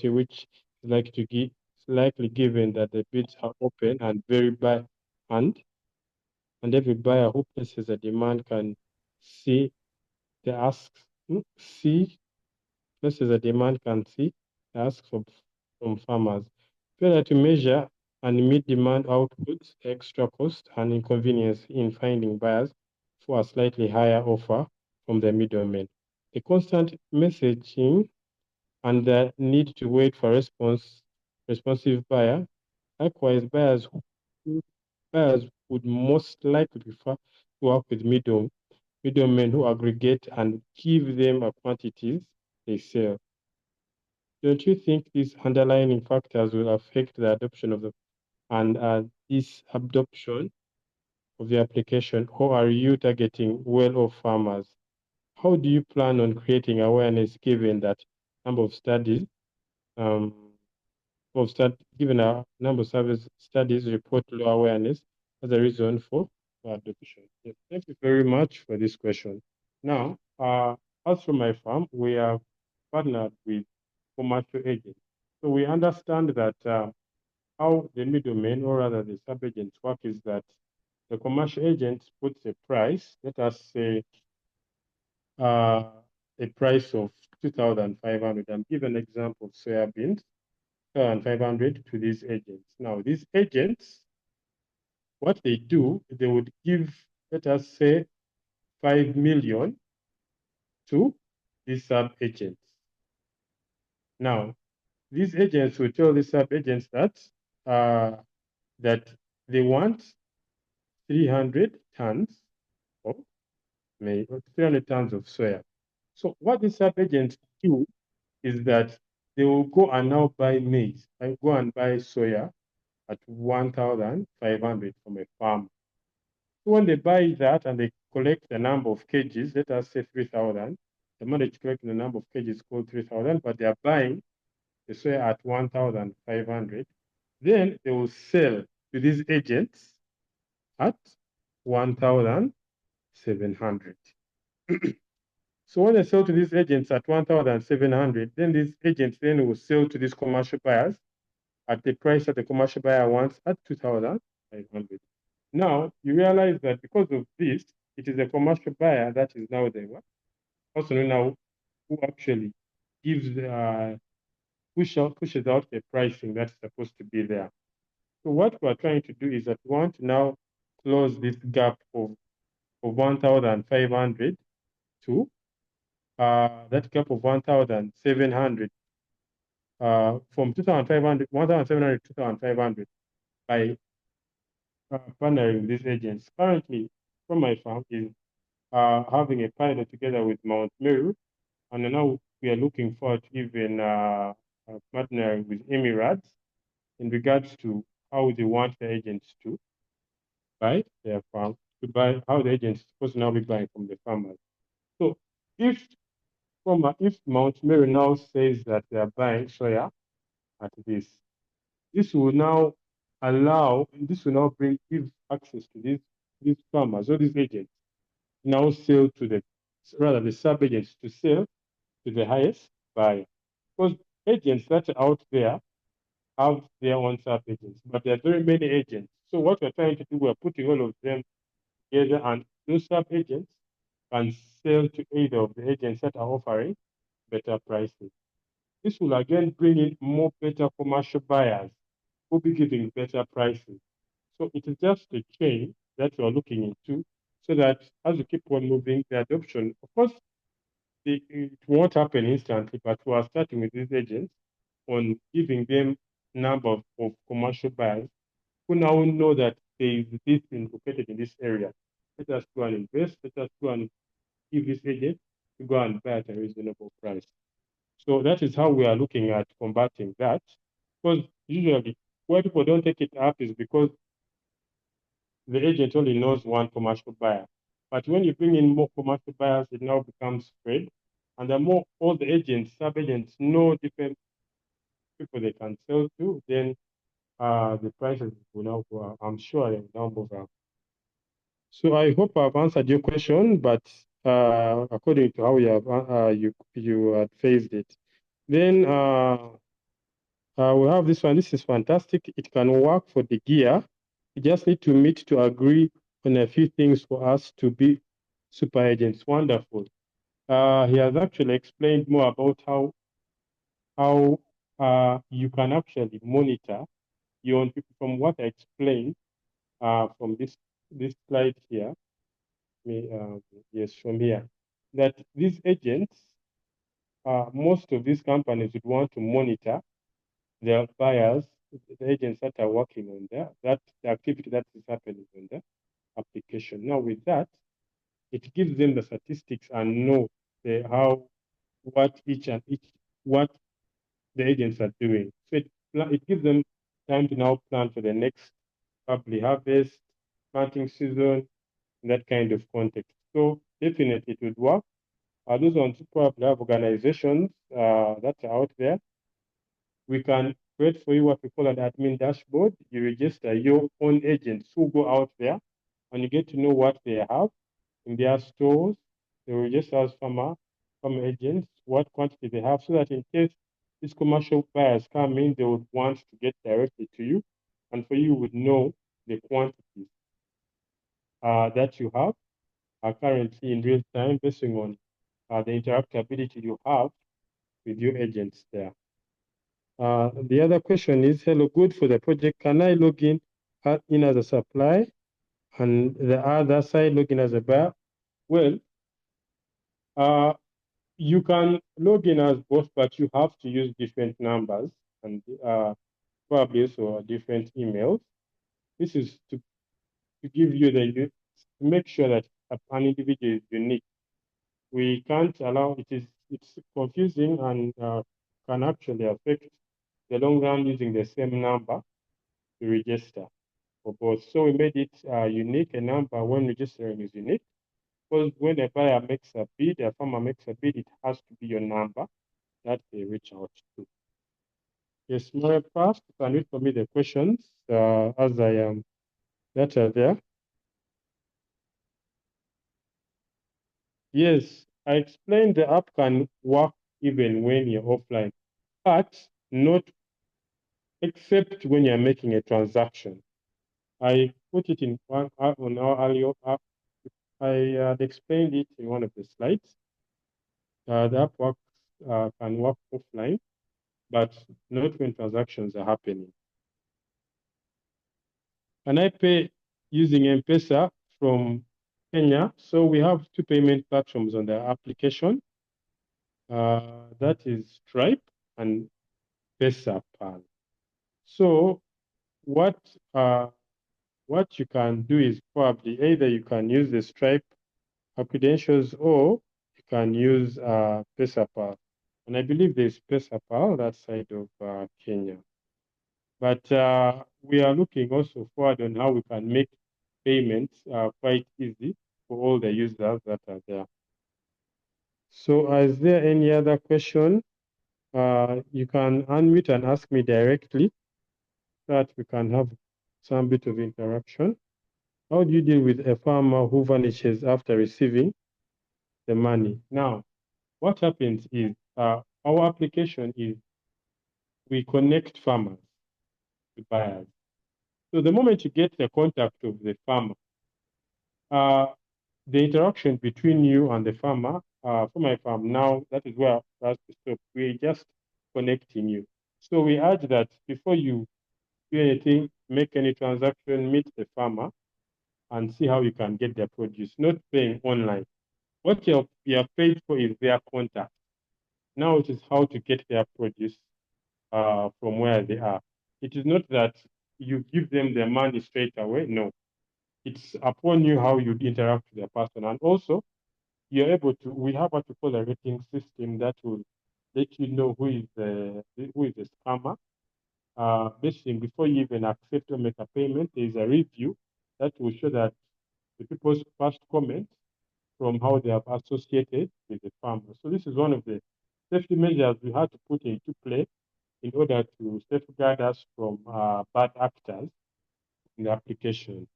which is likely given that the bids are open and very by hand, and every buyer who places a demand can see the asks, see places a demand can see the asks from farmers. Failure to measure and meet demand outputs extra cost and inconvenience in finding buyers for a slightly higher offer from the middlemen. The constant messaging and the need to wait for responsive buyer. Likewise, buyers would most likely prefer to work with middlemen who aggregate and give them a quantities they sell. Don't you think these underlying factors will affect the adoption of this adoption of the application, or are you targeting well-off farmers? How do you plan on creating awareness given that number of studies um, given a number of service studies report low awareness as a reason for adoption? Yes, thank you very much for this question. Now, as for my farm, we have partnered with commercial agents. So we understand that how the middlemen, or rather the sub-agents, work is that the commercial agent puts a price, let us say a price of 2,500. I'm giving an example of soybeans, 2,500 to these agents. Now, these agents, what they do, they would give, let us say, 5 million to these sub-agents. Now, these agents will tell the sub-agents that they want 300 tons of 300 tons of soya. So what these sub-agents do is that they will go and now buy maize and go and buy soya at 1,500 from a farm. So when they buy that and they collect the number of kgs, let us say 3,000, the moment they collect the number of kgs is called 3,000, but they are buying the soya at 1,500, then they will sell to these agents at 1,700. So when they sell to these agents at 1,700, then these agents then will sell to these commercial buyers at the price that the commercial buyer wants at 2,500. Now you realize that because of this, it is a commercial buyer that is now the person now who actually gives pushes out the pricing that's supposed to be there. So what we're trying to do is that we want to now close this gap of 1,500 to that gap of 1,700 from 2,500, 1,700 to 2,500 by partnering with these agents. Currently, from my farm is having a pilot together with Mount Meru, and now we are looking forward to even partnering with Emirates in regards to how they want the agents to buy their farm, to buy how the agents are supposed to now be buying from the farmers. So if Mount Meru now says that they are buying soya at this will now give access to these farmers or these agents now sell to the sub-agents to sell to the highest buyer. Because agents that are out there have their own sub-agents, but there are very many agents. So what we're trying to do, we're putting all of them together, and those sub-agents can sell to either of the agents that are offering better prices. This will again bring in more better commercial buyers who will be giving better prices. So it is just a chain that we are looking into so that as we keep on moving, the adoption, of course, it won't happen instantly, but we are starting with these agents on giving them number of commercial buyers who now know that there is this thing located in this area. Let us go and invest, let us go and give this agent to go and buy at a reasonable price. So that is how we are looking at combating that. Because usually why people don't take it up is because the agent only knows one commercial buyer. But when you bring in more commercial buyers, it now becomes spread. And the more all the agents, sub-agents know different people they can sell to, then the prices will now go up. I'm sure they will now move up. So I hope I've answered your question, but according to how you have you had phrased it, then we have this one. This is fantastic. It can work for the gear. We just need to meet to agree on a few things for us to be super agents. Wonderful. He has actually explained more about how you can actually monitor your own people. From what I explained from this slide here, yes, from here, that these agents, most of these companies would want to monitor their buyers, the agents that are working on the activity that is happening on the application. Now, with that, it gives them the statistics and know what the agents are doing. So it gives them time to now plan for the next probably harvest, planting season, that kind of context. So definitely it would work. Those ones probably have organizations that are out there. We can create for you what we call an admin dashboard. You register your own agents who go out there and you get to know what they have in their stores. They will register as farm agents, what quantity they have, so that in case these commercial buyers come in, they would want to get directly to you. And for you would know the quantities that you have currently in real time based on the interactability you have with your agents there. The other question is, hello, good for the project. Can I log in as a supply and the other side log in as a buyer? Well, you can log in as both, but you have to use different numbers and probably also different emails. This is to give you to make sure that an individual is unique. We can't allow it's confusing and can actually affect the long run using the same number to register for both. So we made it unique. A number when registering is unique. Because when a buyer makes a bid, a farmer makes a bid, it has to be your number that they reach out to. Yes, Maria, perhaps you can read for me the questions as I am that are there. Yes, I explained the app can work even when you're offline, but not except when you're making a transaction. I put it in one on our earlier app. I had explained it in one of the slides. The app can work offline, but not when transactions are happening. Can I pay using M-Pesa from Kenya? So we have two payment platforms on the application. That is Stripe and PesaPal. So what you can do is probably either you can use the Stripe credentials or you can use PesaPal. And I believe there's PesaPal that side of Kenya. But we are looking also forward on how we can make payments quite easy for all the users that are there. So is there any other question? You can unmute and ask me directly so that we can have some bit of interaction. How do you deal with a farmer who vanishes after receiving the money? Now, what happens is our application is we connect farmers to buyers. So the moment you get the contact of the farmer, the interaction between you and the farmer, for my farm now, that is where that's to stop. We're just connecting you. So we urge that before you do anything, make any transaction, meet the farmer and see how you can get their produce, not paying online. What you are paid for is their contact. Now it is how to get their produce from where they are. It is not that you give them the money straight away. No, it's upon you how you interact with the person. And also, you're able to, we have what we call a rating system that will let you know who is the scammer. Basically, before you even accept or make a payment, there is a review that will show that the people's first comment from how they have associated with the farmer. So this is one of the safety measures we had to put into play in order to safeguard us from bad actors in the application.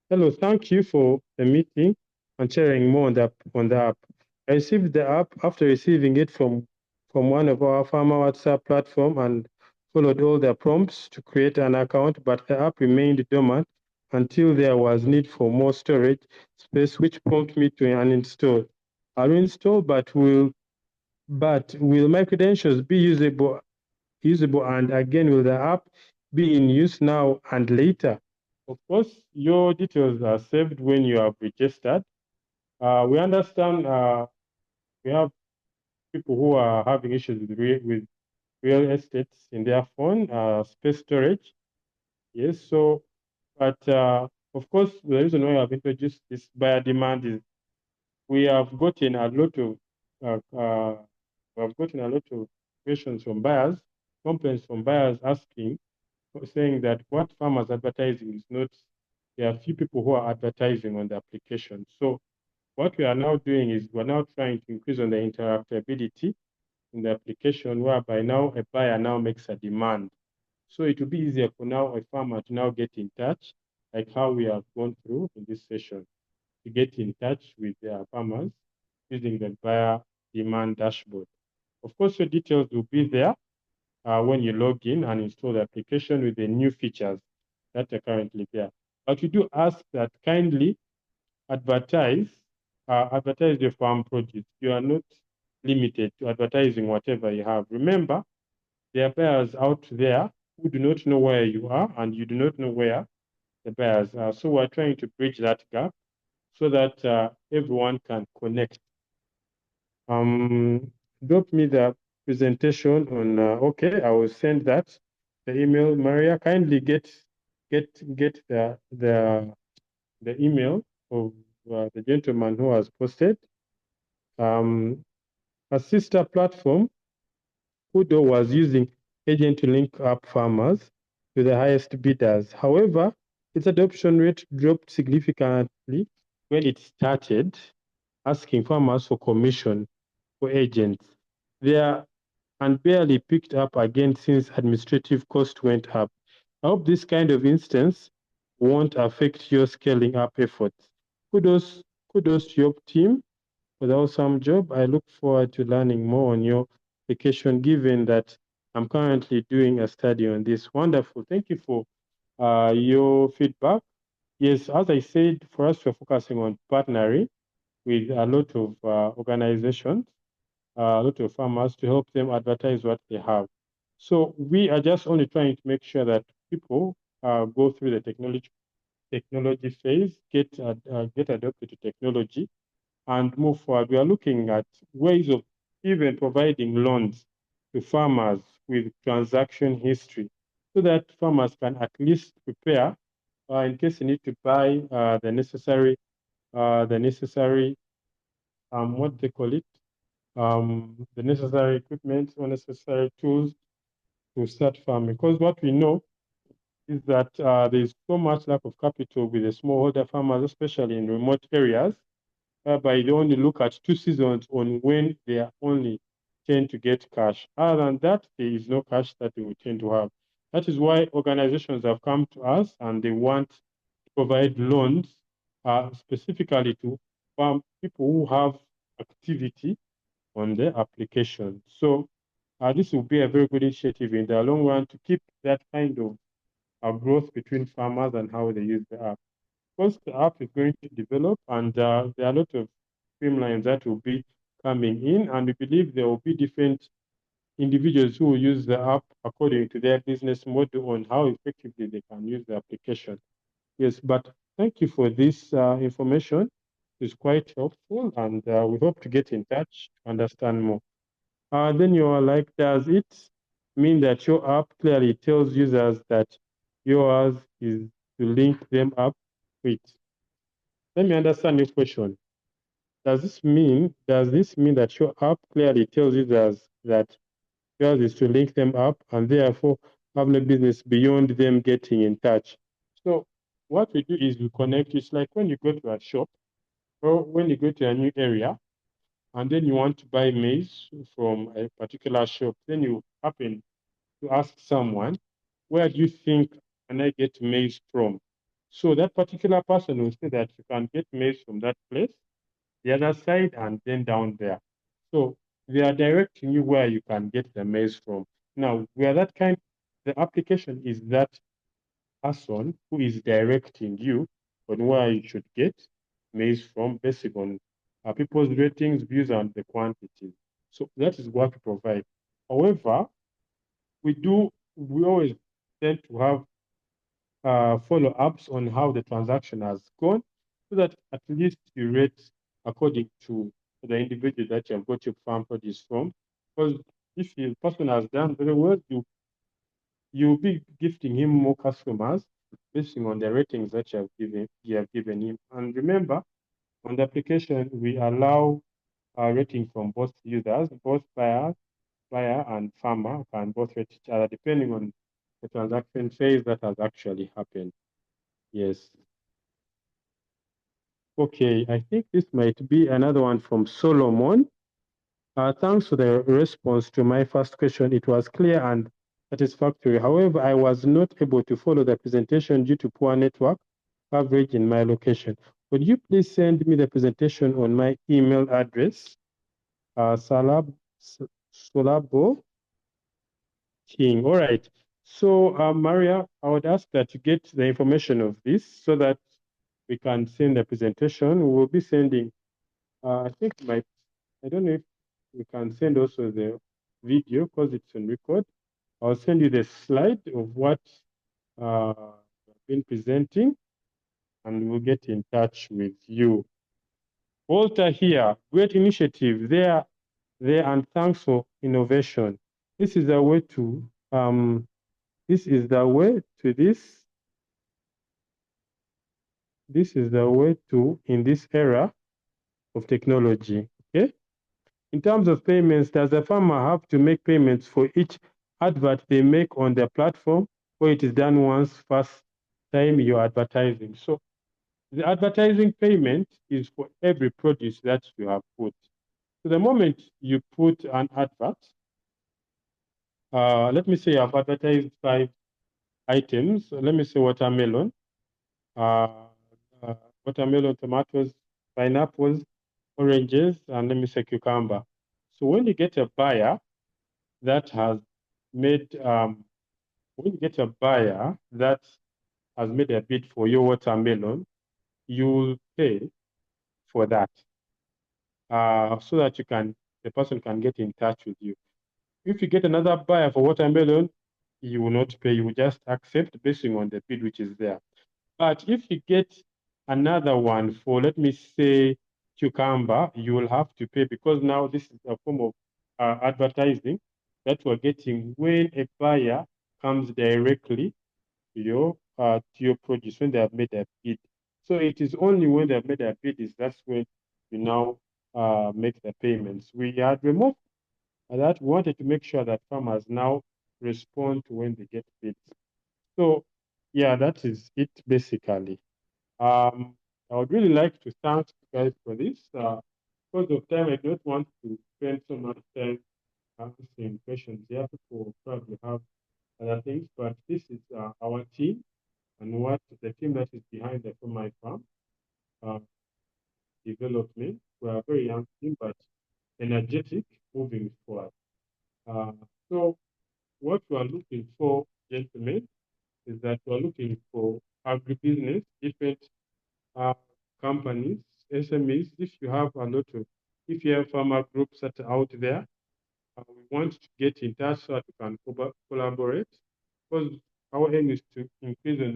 Hello, thank you for the meeting and sharing more on the app. I received the app after receiving it from one of our farmer WhatsApp platform and followed all the prompts to create an account, but the app remained dormant until there was need for more storage space, which prompted me to uninstall. I'll install, but will my credentials be usable and again will the app be in use now and later? Of course, your details are saved when you have registered. We understand we have people who are having issues with real estates in their phone, space storage. Yes, so, but of course, the reason why I've introduced this buyer demand is we have gotten a lot of questions from buyers, complaints from buyers asking, saying that what farmers advertising is not, there are few people who are advertising on the application. So what we are now doing is we're now trying to increase on the interactability in the application, whereby now a buyer now makes a demand. So it will be easier for now a farmer to now get in touch, like how we have gone through in this session, to get in touch with their farmers using the buyer demand dashboard. Of course, your details will be there when you log in and install the application with the new features that are currently there. But we do ask that kindly advertise your farm produce. You are not limited to advertising whatever you have. Remember, there are buyers out there who do not know where you are and you do not know where the buyers are. So we're trying to bridge that gap so that everyone can connect. Drop me the presentation on, okay, I will send that, the email. Maria, kindly get the email of the gentleman who has posted. A sister platform, Kudo, was using agent to link up farmers to the highest bidders. However, its adoption rate dropped significantly when it started asking farmers for commission for agents. They are and barely picked up again since administrative cost went up. I hope this kind of instance won't affect your scaling up efforts. Kudos to your team for the awesome job. I look forward to learning more on your application, given that I'm currently doing a study on this. Wonderful. Thank you for your feedback. Yes, as I said, for us, we're focusing on partnering with a lot of organizations, a lot of farmers to help them advertise what they have. So we are just only trying to make sure that people go through the technology phase, get adopted to technology, and move forward. We are looking at ways of even providing loans to farmers with transaction history so that farmers can at least prepare in case you need to buy the necessary, what they call it, the necessary equipment or necessary tools to start farming. Because what we know is that there's so much lack of capital with the smallholder farmers, especially in remote areas, whereby they only look at 2 seasons on when they are only tend to get cash. Other than that, there is no cash that they will tend to have. That is why organizations have come to us and they want to provide loans specifically to people who have activity on their application. So this will be a very good initiative in the long run to keep that kind of growth between farmers and how they use the app. Once the app is going to develop, and there are a lot of streamlines that will be coming in, and we believe there will be different individuals who will use the app according to their business model on how effectively they can use the application. Yes, but thank you for this information. It's quite helpful, and we hope to get in touch to understand more. Then you are like, does it mean that your app clearly tells users that yours is to link them up with? Let me understand your question. Does this mean that your app clearly tells users that yours is to link them up and therefore have no business beyond them getting in touch? So what we do is we connect. It's like when you go to a shop or when you go to a new area and then you want to buy maize from a particular shop, then you happen to ask someone, where do you think can I get maize from? So that particular person will say that you can get maize from that place, the other side, and then down there. So they are directing you where you can get the maize from. Now, the application is that person who is directing you on where you should get maize from based on people's ratings, views, and the quantity. So that is what we provide. However, we always tend to have follow-ups on how the transaction has gone so that at least you rate according to the individual that you have got your farm produce from. Because if the person has done very well, you'll be gifting him more customers based on the ratings that you have given him. And remember, on the application, we allow a rating from both users, both buyer and farmer can both rate each other depending on the transaction phase that has actually happened. Yes. Okay, I think this might be another one from Solomon. Thanks for the response to my first question. It was clear and satisfactory. However, I was not able to follow the presentation due to poor network coverage in my location. Would you please send me the presentation on my email address? Solabo King. All right. So, Maria, I would ask that you get the information of this so that we can send the presentation. We will be sending, I think I don't know if we can send also the video because it's on record. I'll send you the slide of what I've been presenting and we'll get in touch with you. Walter here, great initiative there, and thanks for innovation. This is the way to this is the way to this. This is the way to in this era of technology. Okay. In terms of payments, does the farmer have to make payments for each advert they make on their platform, or it is done once first time you're advertising? So the advertising payment is for every produce that you have put. So the moment you put an advert, let me say I've advertised 5 items. Let me say watermelon, uh, watermelon, tomatoes, pineapples, oranges, and let me say cucumber. So when you get a buyer that has made when you get a buyer that has made a bid for your watermelon, you'll pay for that, so that the person can get in touch with you. If you get another buyer for watermelon, you will not pay. You will just accept based on the bid which is there. But if you get another one for, let me say, cucumber, you will have to pay, because now this is a form of advertising that we're getting when a buyer comes directly to your produce when they have made a bid. So it is only when they have made a bid that's when you now make the payments. We had removed that. We wanted to make sure that farmers now respond to when they get bids. So yeah, that is it basically. I would really like to thank you guys for this. Because of time, I don't want to spend so much time answering questions here. People will probably have other things, but this is our team and what the team that is behind the For My Farm uh, development. We are a very young team, but energetic moving forward. Uh, so what we are looking for, gentlemen, is that we are looking for agribusiness, different uh, companies, SMEs. If you have farmer groups that are out there, we want to get in touch so that we can collaborate. Because our aim is to increase on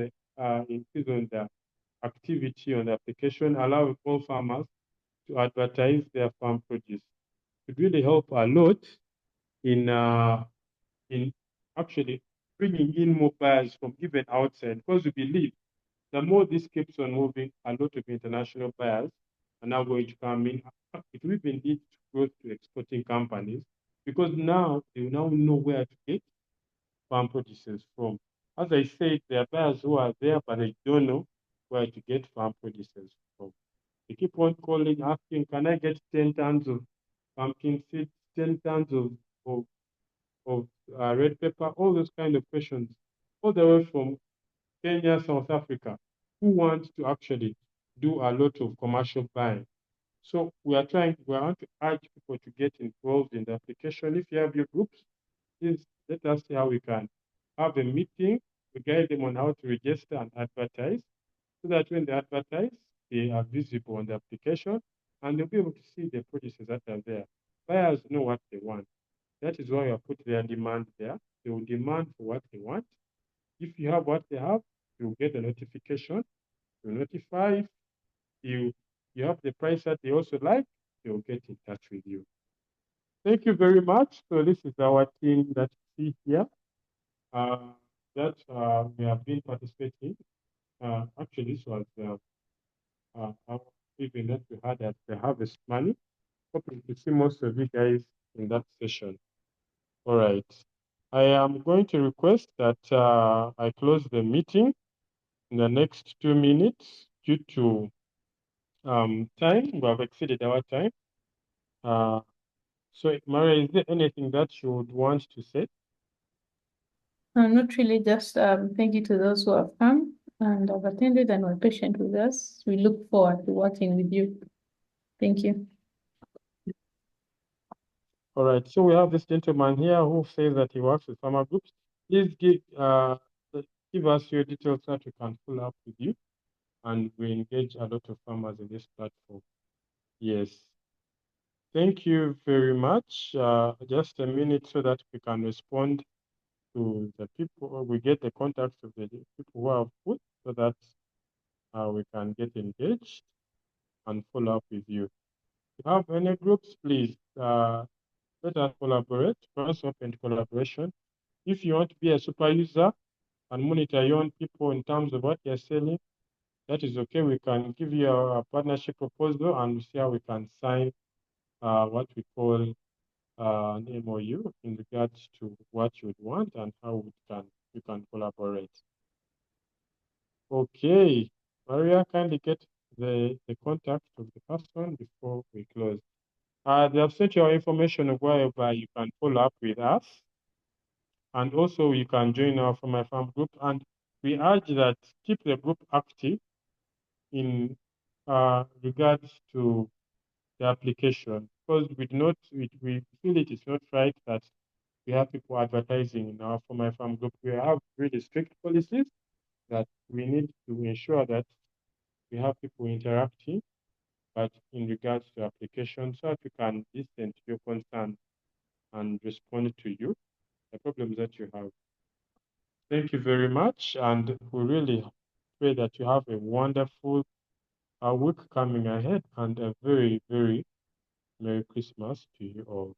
the activity on the application, allowing all farmers to advertise their farm produce. It really help a lot in actually bringing in more buyers from even outside, because we believe the more this keeps on moving, a lot of international buyers are now going to come in. It will even lead to growth to exporting companies, because now they will now know where to get farm producers from. As I said, there are buyers who are there, but they don't know where to get farm producers from. They keep on calling, asking, can I get 10 tons of pumpkin seeds, 10 tons of, of red pepper, all those kind of questions, all the way from Kenya, South Africa, who want to actually do a lot of commercial buying. So we want to urge people to get involved in the application. If you have your groups, please let us see how we can have a meeting to guide them on how to register and advertise, so that when they advertise, they are visible on the application and they'll be able to see the produces that are there. Buyers know what they want. That is why we have put their demand there. They will demand for what they want. If you have what they have, you'll get a notification. You'll notify. If you have the price that they also like, they'll get in touch with you. Thank you very much. So this is our team that you see here uh, that we have been participating. Actually, this was our event that we had at the Harvest Money. Hoping to see most of you guys in that session. All right. I am going to request that I close the meeting in the next 2 minutes due to time. We have exceeded our time. Uh, so, Maria, is there anything that you would want to say? Not really, just thank you to those who have come and have attended and were patient with us. We look forward to working with you. Thank you. All right. So we have this gentleman here who says that he works with farmer groups. Please give us your details so that we can follow up with you, and we engage a lot of farmers in this platform. Yes. Thank you very much. Just a minute so that we can respond to the people, or we get the contacts of the people who have put, so that we can get engaged and follow up with you. If you have any groups, please let us collaborate. First, open collaboration. If you want to be a super user and monitor your own people in terms of what they're selling, that is okay. We can give you a partnership proposal and see how we can sign what we call an MOU in regards to what you would want and how we can collaborate. Okay, Maria, kindly get the contact of the person before we close. They have sent your information whereby you can follow up with us, and also you can join our For My Farm group. And we urge that keep the group active in regards to the application, because we feel it is not right that we have people advertising in our For My Farm group. We have really strict policies that we need to ensure that we have people interacting, but in regards to application, so that we can listen to your concern and respond to you, the problems that you have. Thank you very much, and we really pray that you have a wonderful week coming ahead and a very, very Merry Christmas to you all.